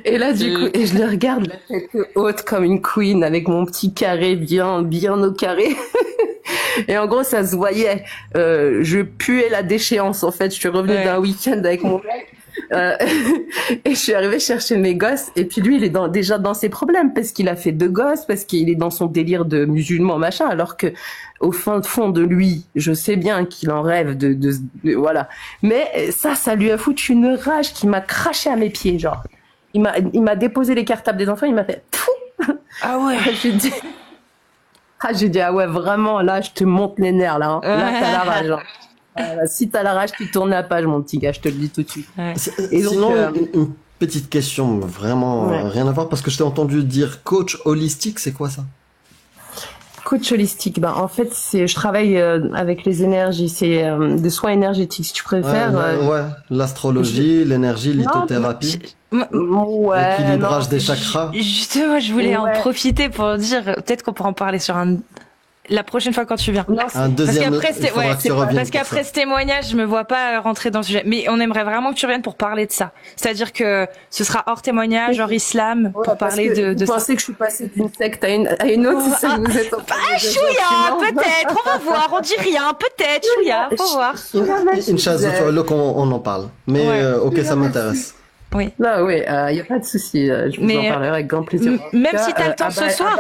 Et là du coup et je les regarde la tête haute comme une queen avec mon petit carré bien au carré. Et en gros ça se voyait. Je puais la déchéance en fait. Je suis revenue d'un week-end avec mon mec. Et je suis arrivée chercher mes gosses et puis lui il est déjà dans ses problèmes parce qu'il a fait 2 gosses, parce qu'il est dans son délire de musulman machin, alors que au fin de fond de lui je sais bien qu'il en rêve de voilà, mais ça lui a foutu une rage qui m'a craché à mes pieds, genre il m'a déposé les cartables des enfants, il m'a fait Pfff. Ah ouais. J'ai dit ah ouais vraiment là je te monte les nerfs là, hein. Là t'as la rage, hein. Si t'as la rage, tu tournes la page, mon petit gars, je te le dis tout de suite. Ouais. Et donc, sinon, une petite question, vraiment rien à voir, parce que je t'ai entendu dire coach holistique, c'est quoi ça? Coach holistique, ben en fait, je travaille avec les énergies, c'est des soins énergétiques, si tu préfères. L'astrologie, l'énergie, lithothérapie. L'équilibrage des chakras. Justement, je voulais en profiter pour dire, peut-être qu'on pourra en parler sur la prochaine fois quand tu viens. Non, un deuxième, parce qu'après ce témoignage, je me vois pas rentrer dans le sujet. Mais on aimerait vraiment que tu reviennes pour parler de ça. C'est-à-dire que ce sera hors témoignage, hors islam, pour parler de ça. Vous pensez que je suis passée d'une secte à une autre, c'est ça que vous êtes en train de chouïa, peut-être, on va voir, on dit rien, peut-être, chouïa, faut voir. Inch'Allah, on en parle. Mais ok, ça m'intéresse. Oui. Là, oui, y a pas de souci, je vous en parlerai avec grand plaisir. Même si t'as le temps ce soir.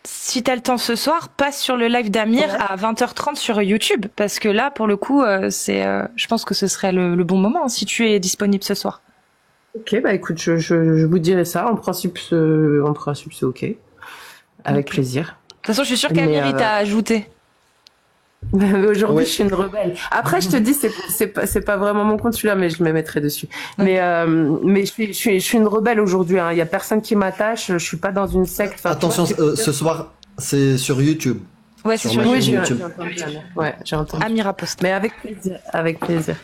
Si t'as le temps ce soir, passe sur le live d'Amir à 20h30 sur YouTube, parce que là, pour le coup, je pense que ce serait le bon moment si tu es disponible ce soir. Ok, bah écoute, je vous dirai ça. En principe, c'est ok. Avec plaisir. De toute façon, je suis sûre qu'Amir, il t'a ajouté. Aujourd'hui, je suis une rebelle. Après, je te dis, c'est pas vraiment mon compte celui-là, mais je me mettrai dessus. Mais je suis une rebelle aujourd'hui. Hein. Il y a personne qui m'attache. Je suis pas dans une secte. Enfin, attention, ce soir, c'est sur YouTube. Ouais, c'est sur YouTube. J'ai entendu. Amira poste. Mais avec plaisir.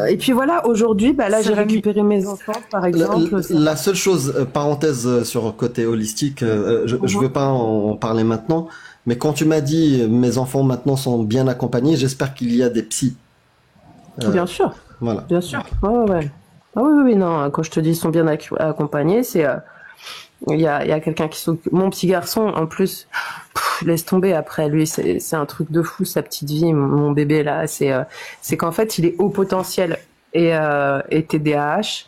Et puis voilà, aujourd'hui, là, j'ai récupéré mes enfants, par exemple. La seule chose, parenthèse sur côté holistique, je veux pas en parler maintenant. Mais quand tu m'as dit mes enfants maintenant sont bien accompagnés, j'espère qu'il y a des psys. Bien sûr. Voilà. Bien sûr. Ouais. Ah oui, non. Quand je te dis ils sont bien accompagnés, c'est il y a quelqu'un qui s'occupe. Mon petit garçon, en plus, laisse tomber. Après, lui, c'est un truc de fou, sa petite vie, mon bébé là. C'est qu'en fait, il est haut potentiel et TDAH.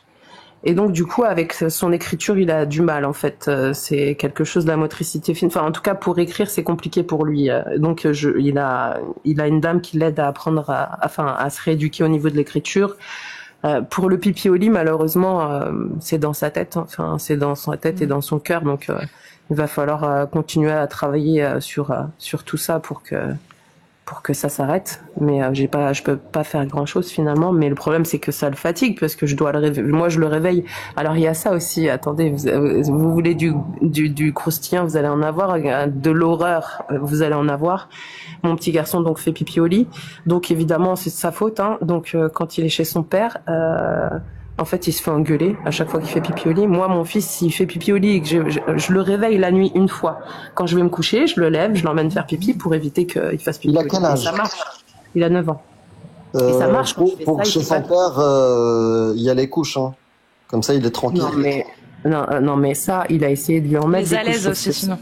Et donc, du coup, avec son écriture, il a du mal, en fait. C'est quelque chose de la motricité fine. Enfin, en tout cas, pour écrire, c'est compliqué pour lui. Donc, il a une dame qui l'aide à apprendre à se rééduquer au niveau de l'écriture. Pour le pipi au lit, malheureusement, c'est dans sa tête. Enfin, c'est dans sa tête et dans son cœur. Donc, il va falloir continuer à travailler sur tout ça pour que ça s'arrête. Mais je peux pas faire grand chose finalement. Mais le problème, c'est que ça le fatigue parce que je dois le réveiller. Moi, je le réveille. Alors, il y a ça aussi. Attendez, vous voulez du croustillant, vous allez en avoir. De l'horreur, vous allez en avoir. Mon petit garçon, donc, fait pipi au lit. Donc, évidemment, c'est de sa faute, hein. Donc, quand il est chez son père, en fait, il se fait engueuler à chaque fois qu'il fait pipi au lit. Moi, mon fils, s'il fait pipi au lit et que je le réveille la nuit une fois, quand je vais me coucher, je le lève, je l'emmène faire pipi pour éviter qu'il fasse pipi. Il a quel âge? Et ça marche. Il a 9 ans. Et ça marche. Pour chez son père, il y a les couches, hein. Comme ça, il est tranquille. Non, mais ça, il a essayé de lui en mettre. Les à l'aise aussi, sinon.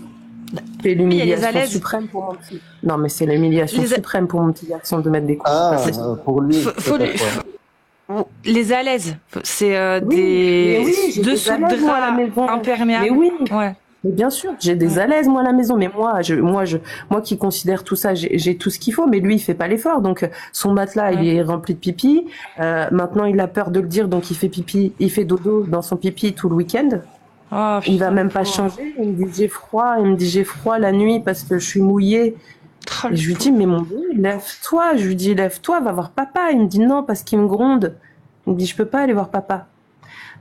C'est l'humiliation suprême pour mon petit. Non, mais c'est l'humiliation suprême pour mon petit garçon de mettre des couches. Ah, pour lui. Les à l'aise, c'est des dessous de drap à la maison. Imperméables. Mais oui. Ouais. Mais bien sûr, j'ai des à l'aise moi à la maison, mais moi qui considère tout ça, j'ai tout ce qu'il faut, mais lui il fait pas l'effort. Donc son matelas il est rempli de pipi. Maintenant il a peur de le dire, donc il fait pipi, il fait dodo dans son pipi tout le week-end. Oh, il va même pas changer. Il me dit j'ai froid la nuit parce que je suis mouillée. Et je lui dis mais mon Dieu, lève-toi. Je lui dis lève-toi, va voir papa. Il me dit non parce qu'il me gronde. Il me dit je peux pas aller voir papa.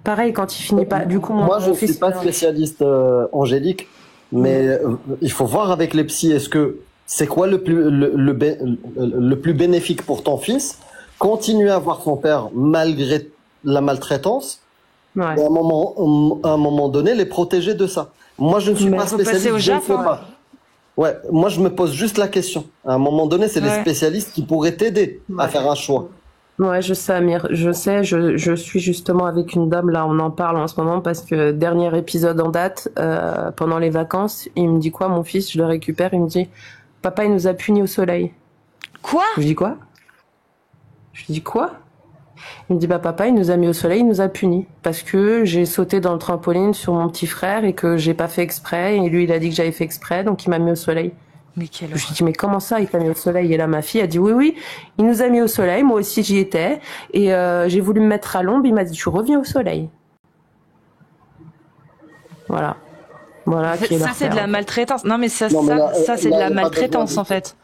Pareil quand il finit pas. Du coup moi je suis pas spécialiste Angélique, mais il faut voir avec les psys. Est-ce que c'est quoi le plus bénéfique pour ton fils? Continuer à voir son père malgré la maltraitance. Ouais. Et à un moment donné, les protéger de ça. Moi, je ne suis pas spécialiste, je ne sais pas. Ouais, moi, je me pose juste la question. À un moment donné, c'est les spécialistes qui pourraient t'aider à faire un choix. Ouais, je sais, Amir. Je sais, je suis justement avec une dame, là, on en parle en ce moment, parce que dernier épisode en date, pendant les vacances, il me dit quoi, mon fils, je le récupère, il me dit, papa, il nous a punis au soleil. Quoi? Je dis quoi? Il me dit bah papa il nous a mis au soleil, il nous a punis parce que j'ai sauté dans le trampoline sur mon petit frère et que j'ai pas fait exprès et lui il a dit que j'avais fait exprès donc il m'a mis au soleil. Mais quelle Je lui dis mais comment ça il t'a mis au soleil? Et là ma fille a dit oui il nous a mis au soleil, moi aussi j'y étais et j'ai voulu me mettre à l'ombre, il m'a dit tu reviens au soleil. Voilà ça c'est de la maltraitance. Non mais ça c'est de la maltraitance en fait.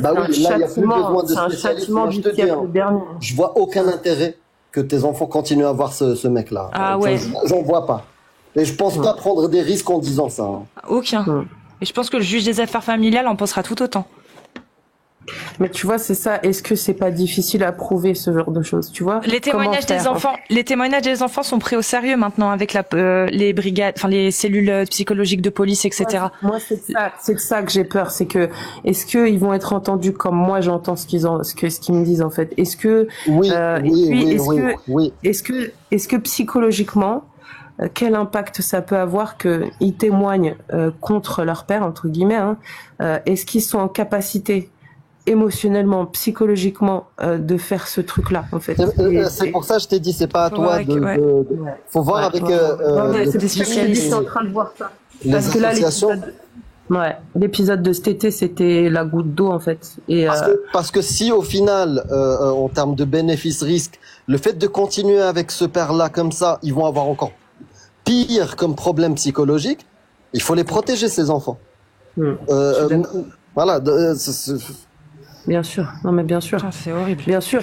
Bah oui, là, il n'y a plus besoin de spécialistes. Moi, je te dis, je vois aucun intérêt que tes enfants continuent à voir ce mec-là. Ah ouais. J'en vois pas. Et je pense pas prendre des risques en disant ça. Aucun. Et je pense que le juge des affaires familiales en pensera tout autant. Mais tu vois, c'est ça. Est-ce que c'est pas difficile à prouver ce genre de choses, tu vois? Les témoignages des enfants sont pris au sérieux maintenant avec les brigades, enfin les cellules psychologiques de police, etc. Ouais, moi, c'est de ça que j'ai peur. C'est que est-ce que ils vont être entendus comme moi j'entends ce qu'ils me disent en fait? Est-ce que est-ce que psychologiquement quel impact ça peut avoir qu'ils témoignent contre leur père entre guillemets, hein, est-ce qu'ils sont en capacité émotionnellement, psychologiquement, de faire ce truc-là, en fait. C'est pour ça que je t'ai dit, c'est pas à toi faut voir avec c'est des spécialistes en train de voir ça. Parce que là, l'épisode de cet été, c'était la goutte d'eau, en fait. Et parce que si, au final, en termes de bénéfice-risque, le fait de continuer avec ce père-là comme ça, ils vont avoir encore pire comme problème psychologique, il faut les protéger, ces enfants. Voilà. Bien sûr, non mais bien sûr. C'est horrible. Bien sûr,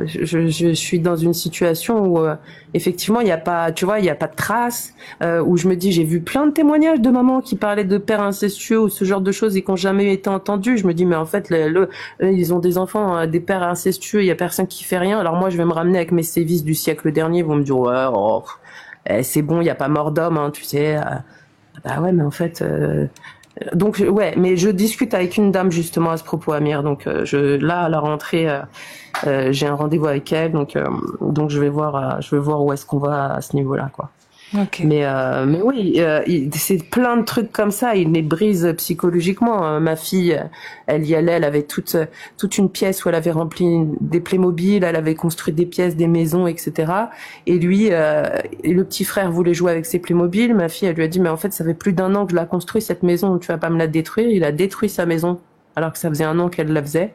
je suis dans une situation où effectivement il y a pas, tu vois, il y a pas de traces, où je me dis j'ai vu plein de témoignages de mamans qui parlaient de pères incestueux ou ce genre de choses et qui n'ont jamais été entendues. Je me dis mais en fait ils ont des enfants, des pères incestueux, il y a personne qui fait rien. Alors moi je vais me ramener avec mes sévices du siècle dernier, ils vont me dire ouais, c'est bon, il y a pas mort d'homme, hein, tu sais. Bah ouais, mais en fait. Donc ouais, mais je discute avec une dame justement à ce propos, Amir. Donc là à la rentrée, j'ai un rendez-vous avec elle, donc je vais voir où est-ce qu'on va à ce niveau-là, quoi. Okay. Mais oui, c'est plein de trucs comme ça. Il les brise psychologiquement. Ma fille, elle y allait, elle avait toute une pièce où elle avait rempli des Playmobil, elle avait construit des pièces, des maisons, etc. Et lui, le petit frère voulait jouer avec ses Playmobil. Ma fille, elle lui a dit, mais en fait, ça fait plus d'1 an que je la construis cette maison, tu vas pas me la détruire. Il a détruit sa maison alors que ça faisait 1 an qu'elle la faisait.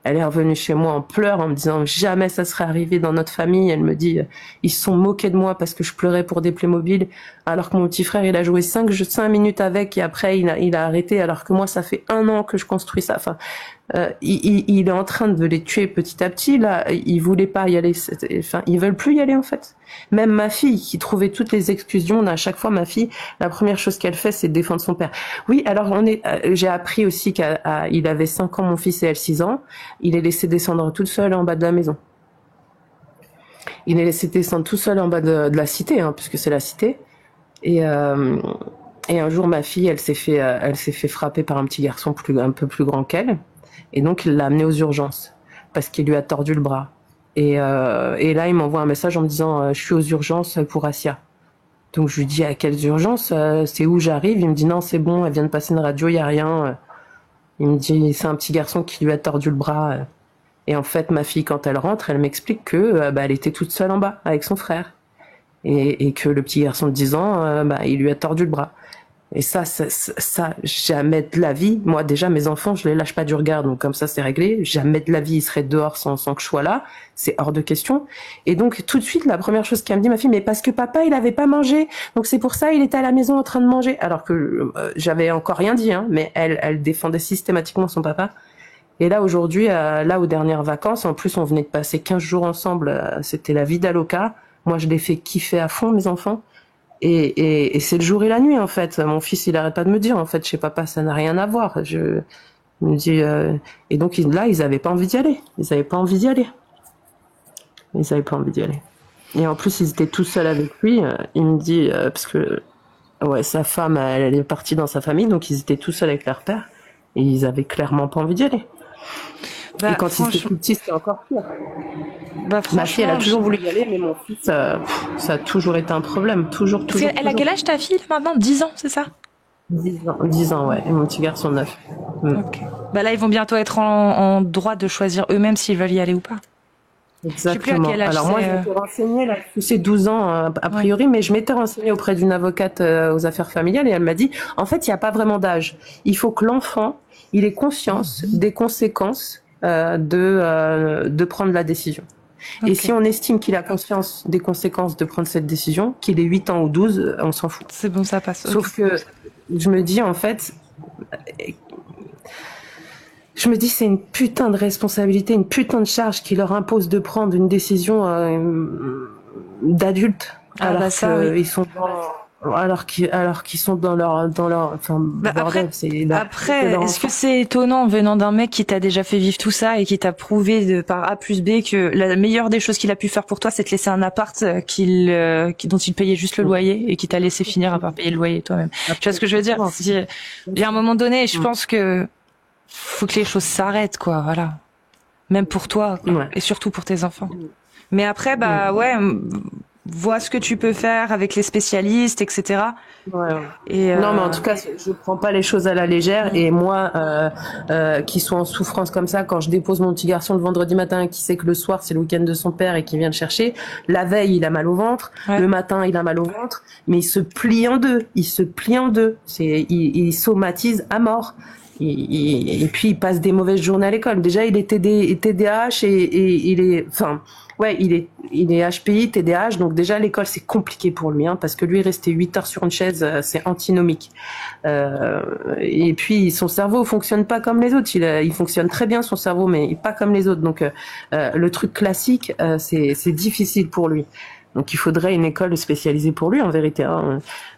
Elle est revenue chez moi en pleurs en me disant jamais ça serait arrivé dans notre famille. Elle me dit ils se sont moqués de moi parce que je pleurais pour des Playmobil alors que mon petit frère il a joué 5 minutes avec et après il a arrêté alors que moi ça fait 1 an que je construis ça. Enfin, il est en train de les tuer petit à petit là. Ils voulaient pas y aller. Enfin, ils veulent plus y aller en fait. Même ma fille qui trouvait toutes les excuses, à chaque fois ma fille, la première chose qu'elle fait c'est de défendre son père. Oui, alors j'ai appris aussi qu'il avait 5 ans mon fils et elle 6 ans. Il est laissé descendre toute seule en bas de la maison. Il est laissé descendre tout seul en bas de la cité, puisque c'est la cité. Et un jour ma fille elle s'est fait frapper par un petit garçon un peu plus grand qu'elle. Et donc il l'a amenée aux urgences parce qu'il lui a tordu le bras. Et là il m'envoie un message en me disant je suis aux urgences pour Asia. Donc je lui dis à quelles urgences, c'est où j'arrive? Il me dit non c'est bon, elle vient de passer une radio, il y a rien. Il me dit c'est un petit garçon qui lui a tordu le bras. Et en fait ma fille quand elle rentre, elle m'explique que elle était toute seule en bas avec son frère et que le petit garçon de 10 ans il lui a tordu le bras. Et ça, jamais de la vie. Moi, déjà, mes enfants, je les lâche pas du regard, donc comme ça, c'est réglé. Jamais de la vie, ils seraient dehors sans que je sois là. C'est hors de question. Et donc, tout de suite, la première chose qu'elle me dit, ma fille, mais parce que papa, il avait pas mangé. Donc, c'est pour ça, il était à la maison en train de manger. Alors que j'avais encore rien dit, mais elle défendait systématiquement son papa. Et là, aujourd'hui, là, aux dernières vacances, en plus, on venait de passer 15 jours ensemble. C'était la vie d'Aloca. Moi, je les fais kiffer à fond, mes enfants. Et c'est le jour et la nuit en fait. Mon fils il arrête pas de me dire en fait chez papa ça n'a rien à voir. Il me dit et donc là ils avaient pas envie d'y aller. Ils avaient pas envie d'y aller. Et en plus ils étaient tout seuls avec lui. Il me dit parce que sa femme elle est partie dans sa famille donc ils étaient tout seuls avec leur père et ils avaient clairement pas envie d'y aller. Et quand ils étaient tout petits c'était encore pire. Ma fille, elle a toujours voulu y aller, mais mon fils, ça a toujours été un problème. Toujours. Elle a quel âge ta fille maintenant? 10 ans, c'est ça? 10 ans, ouais. Et mon petit garçon 9. Ok. Là, ils vont bientôt être en droit de choisir eux-mêmes s'ils veulent y aller ou pas. Exactement. Je sais plus à quel âge. Alors moi, je m'étais renseignée, là, c'est 12 ans a priori, mais je m'étais renseignée auprès d'une avocate aux affaires familiales et elle m'a dit, en fait, il n'y a pas vraiment d'âge. Il faut que l'enfant, il ait conscience des conséquences de prendre la décision. Okay. Et si on estime qu'il a conscience des conséquences de prendre cette décision, qu'il ait 8 ans ou 12, on s'en fout. C'est bon, ça passe. Sauf que je me dis, en fait, c'est une putain de responsabilité, une putain de charge qui leur impose de prendre une décision d'adulte. Ils sont alors qu'ils sont dans leur bordel. Après, est-ce que c'est étonnant venant d'un mec qui t'a déjà fait vivre tout ça et qui t'a prouvé par A plus B que la meilleure des choses qu'il a pu faire pour toi, c'est te laisser un appart dont il payait juste le loyer et qui t'a laissé finir par payer le loyer toi-même. Tu vois ce que je veux dire? Il y a un moment donné, je pense que faut que les choses s'arrêtent, quoi. Voilà. Même pour toi et surtout pour tes enfants. Mais après, vois ce que tu peux faire avec les spécialistes, etc. Et non, mais en tout cas, je prends pas les choses à la légère. Et moi, qui suis en souffrance comme ça, quand je dépose mon petit garçon le vendredi matin, qui sait que le soir c'est le week-end de son père et qui vient le chercher, la veille il a mal au ventre, le matin il a mal au ventre, mais il se plie en deux. Il somatise à mort. Et puis il passe des mauvaises journées à l'école. Déjà il est TDAH et il est, il est HPI, TDAH, donc déjà l'école c'est compliqué pour lui, parce que lui rester 8 heures sur une chaise, c'est antinomique. Et puis son cerveau fonctionne pas comme les autres. Il fonctionne très bien son cerveau, mais pas comme les autres. Donc le truc classique, c'est difficile pour lui. Donc il faudrait une école spécialisée pour lui en vérité.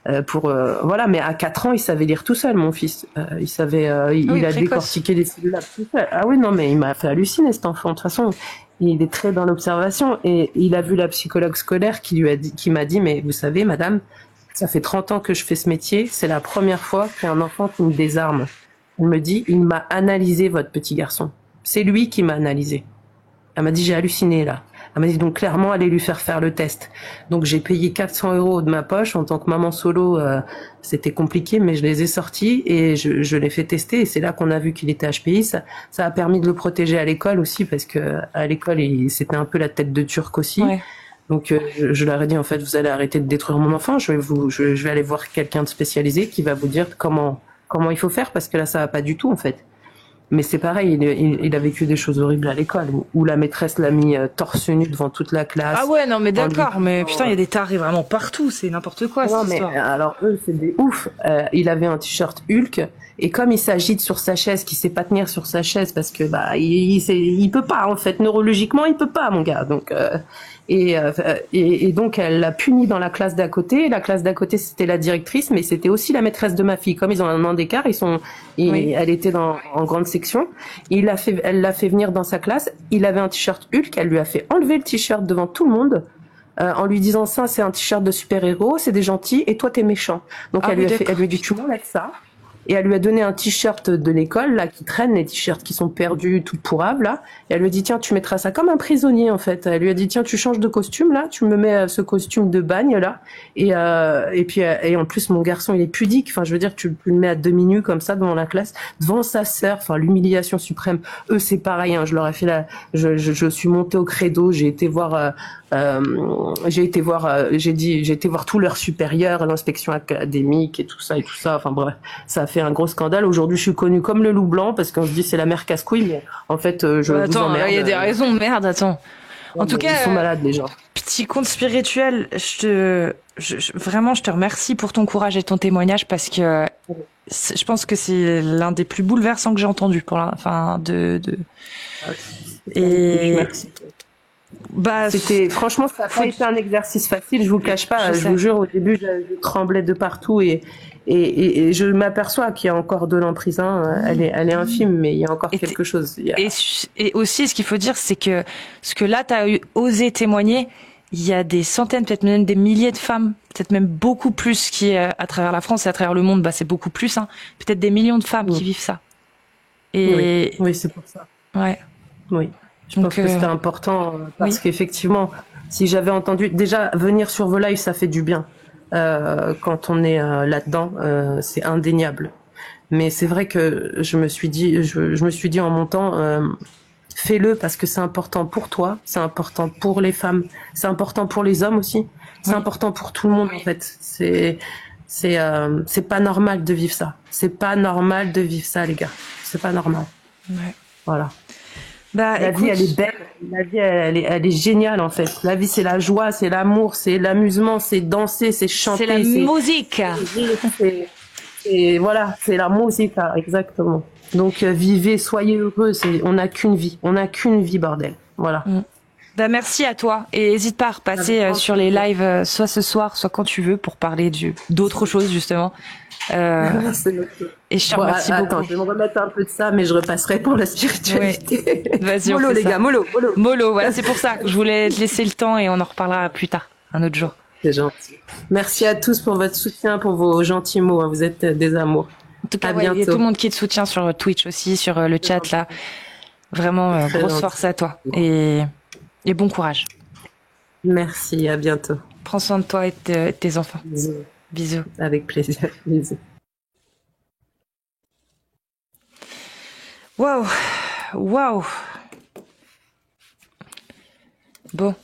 Mais à 4 ans il savait lire tout seul, mon fils. Il savait, il a décortiqué les cellules tout seul. Ah oui non mais il m'a fait halluciner cet enfant. De toute façon il est très dans l'observation et il a vu la psychologue scolaire qui m'a dit mais vous savez madame, ça fait 30 ans que je fais ce métier, c'est la première fois qu'il y a un enfant qui me désarme. Elle me dit il m'a analysé votre petit garçon. C'est lui qui m'a analysé. Elle m'a dit j'ai halluciné là. Elle m'a dit donc clairement allez lui faire le test. Donc j'ai payé 400 € de ma poche en tant que maman solo. C'était compliqué, mais je les ai sortis et je l'ai fait tester. Et c'est là qu'on a vu qu'il était HPI. Ça a permis de le protéger à l'école aussi parce que à l'école c'était un peu la tête de Turc aussi. Ouais. Donc je leur ai dit en fait vous allez arrêter de détruire mon enfant. Je vais aller voir quelqu'un de spécialisé qui va vous dire comment il faut faire parce que là ça va pas du tout en fait. Mais c'est pareil, il a vécu des choses horribles à l'école, où la maîtresse l'a mis torse nu devant toute la classe. Ah ouais, non mais d'accord, mais putain, il y a des tarés vraiment partout, c'est n'importe quoi cette histoire. Mais alors eux, c'est des ouf. Il avait un t-shirt Hulk, et comme il s'agite sur sa chaise, qu'il sait pas tenir sur sa chaise, parce que il peut pas en fait, neurologiquement il peut pas mon gars. Donc et donc elle l'a puni dans la classe d'à côté. La classe d'à côté c'était la directrice, mais c'était aussi la maîtresse de ma fille. Comme ils ont un an d'écart, elle était en grande section. Elle l'a fait venir dans sa classe. Il avait un t-shirt Hulk. Elle lui a fait enlever le t-shirt devant tout le monde. En lui disant ça c'est un t-shirt de super-héros, c'est des gentils et toi t'es méchant. Donc elle lui a dit tu m'enlèves ça. Et elle lui a donné un t-shirt de l'école, là, qui traîne, les t-shirts qui sont perdus, tout pourrables, là. Et elle lui a dit, tiens, tu mettras ça comme un prisonnier, en fait. Elle lui a dit, tiens, tu changes de costume, là, tu me mets ce costume de bagne, là. Et puis, en plus, mon garçon, il est pudique. Enfin, je veux dire, tu le mets à demi nu, comme ça, devant la classe, devant sa sœur. Enfin, l'humiliation suprême. Eux, c'est pareil, hein. Je leur ai fait je suis montée au credo, j'ai été voir tous leurs supérieurs, l'inspection académique et tout ça. Enfin bref, ça a fait un gros scandale. Aujourd'hui, je suis connue comme le loup blanc parce qu'on se dit c'est la mère casse-couille, mais en fait, vous emmerde. Il y a des raisons, merde, attends. En tout cas, ils sont malades les gens. Petit conte spirituel, vraiment, je te remercie pour ton courage et ton témoignage parce que je pense que c'est l'un des plus bouleversants que j'ai entendu Merci. Franchement, ça n'a pas été un exercice facile, je vous cache pas, je vous jure, au début, je tremblais de partout et je m'aperçois qu'il y a encore de l'emprise, elle est infime, mais il y a encore quelque chose. Et aussi, ce qu'il faut dire, c'est que ce que là, t'as osé témoigner, il y a des centaines, peut-être même des milliers de femmes, peut-être même beaucoup plus qui, à travers la France et à travers le monde, c'est beaucoup plus, peut-être des millions de femmes qui vivent ça. Et oui, c'est pour ça. Ouais. Oui. Je pense que c'était important parce qu'effectivement, si j'avais entendu déjà venir sur vos lives, ça fait du bien. Quand on est là-dedans, c'est indéniable. Mais c'est vrai que je me suis dit en montant, fais-le parce que c'est important pour toi, c'est important pour les femmes, c'est important pour les hommes aussi, c'est important pour tout le monde en fait. C'est pas normal de vivre ça. C'est pas normal de vivre ça, les gars. C'est pas normal. Ouais. Voilà. La vie, elle est belle. La vie, elle est géniale, en fait. La vie, c'est la joie, c'est l'amour, c'est l'amusement, c'est danser, c'est chanter. C'est la musique. Voilà, c'est la musique, exactement. Donc, vivez, soyez heureux. On n'a qu'une vie. On n'a qu'une vie, bordel. Voilà. Merci à toi. Et n'hésite pas à repasser sur les lives, soit ce soir, soit quand tu veux, pour parler d'autres choses, justement. Et je te remercie beaucoup. Attends, je vais me remettre un peu de ça, mais je repasserai pour la spiritualité. Ouais. Vas-y, mollo, les gars, mollo. Mollo, voilà, c'est pour ça que je voulais te laisser le temps et on en reparlera plus tard, un autre jour. C'est gentil. Merci à tous pour votre soutien, pour vos gentils mots. Vous êtes des amours. En tout cas, il y a tout le monde qui te soutient sur Twitch aussi, sur le chat, là. Vraiment, grosse force à toi. Et bon courage. Merci, à bientôt. Prends soin de toi et de tes enfants. Bisous. Avec plaisir. Bisous. Waouh. Bon.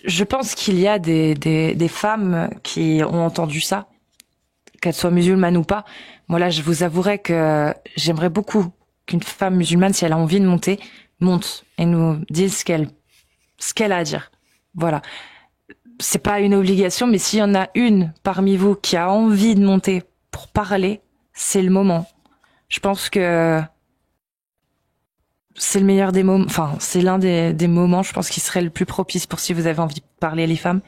Je pense qu'il y a des femmes qui ont entendu ça, qu'elles soient musulmanes ou pas. Moi là, je vous avouerai que j'aimerais beaucoup qu'une femme musulmane, si elle a envie de monte et nous dise ce qu'elle a à dire. Voilà. C'est pas une obligation, mais s'il y en a une parmi vous qui a envie de monter pour parler, c'est le moment. Je pense que c'est le meilleur des moments, enfin, c'est l'un des moments, je pense, qui serait le plus propice pour si vous avez envie de parler, les femmes.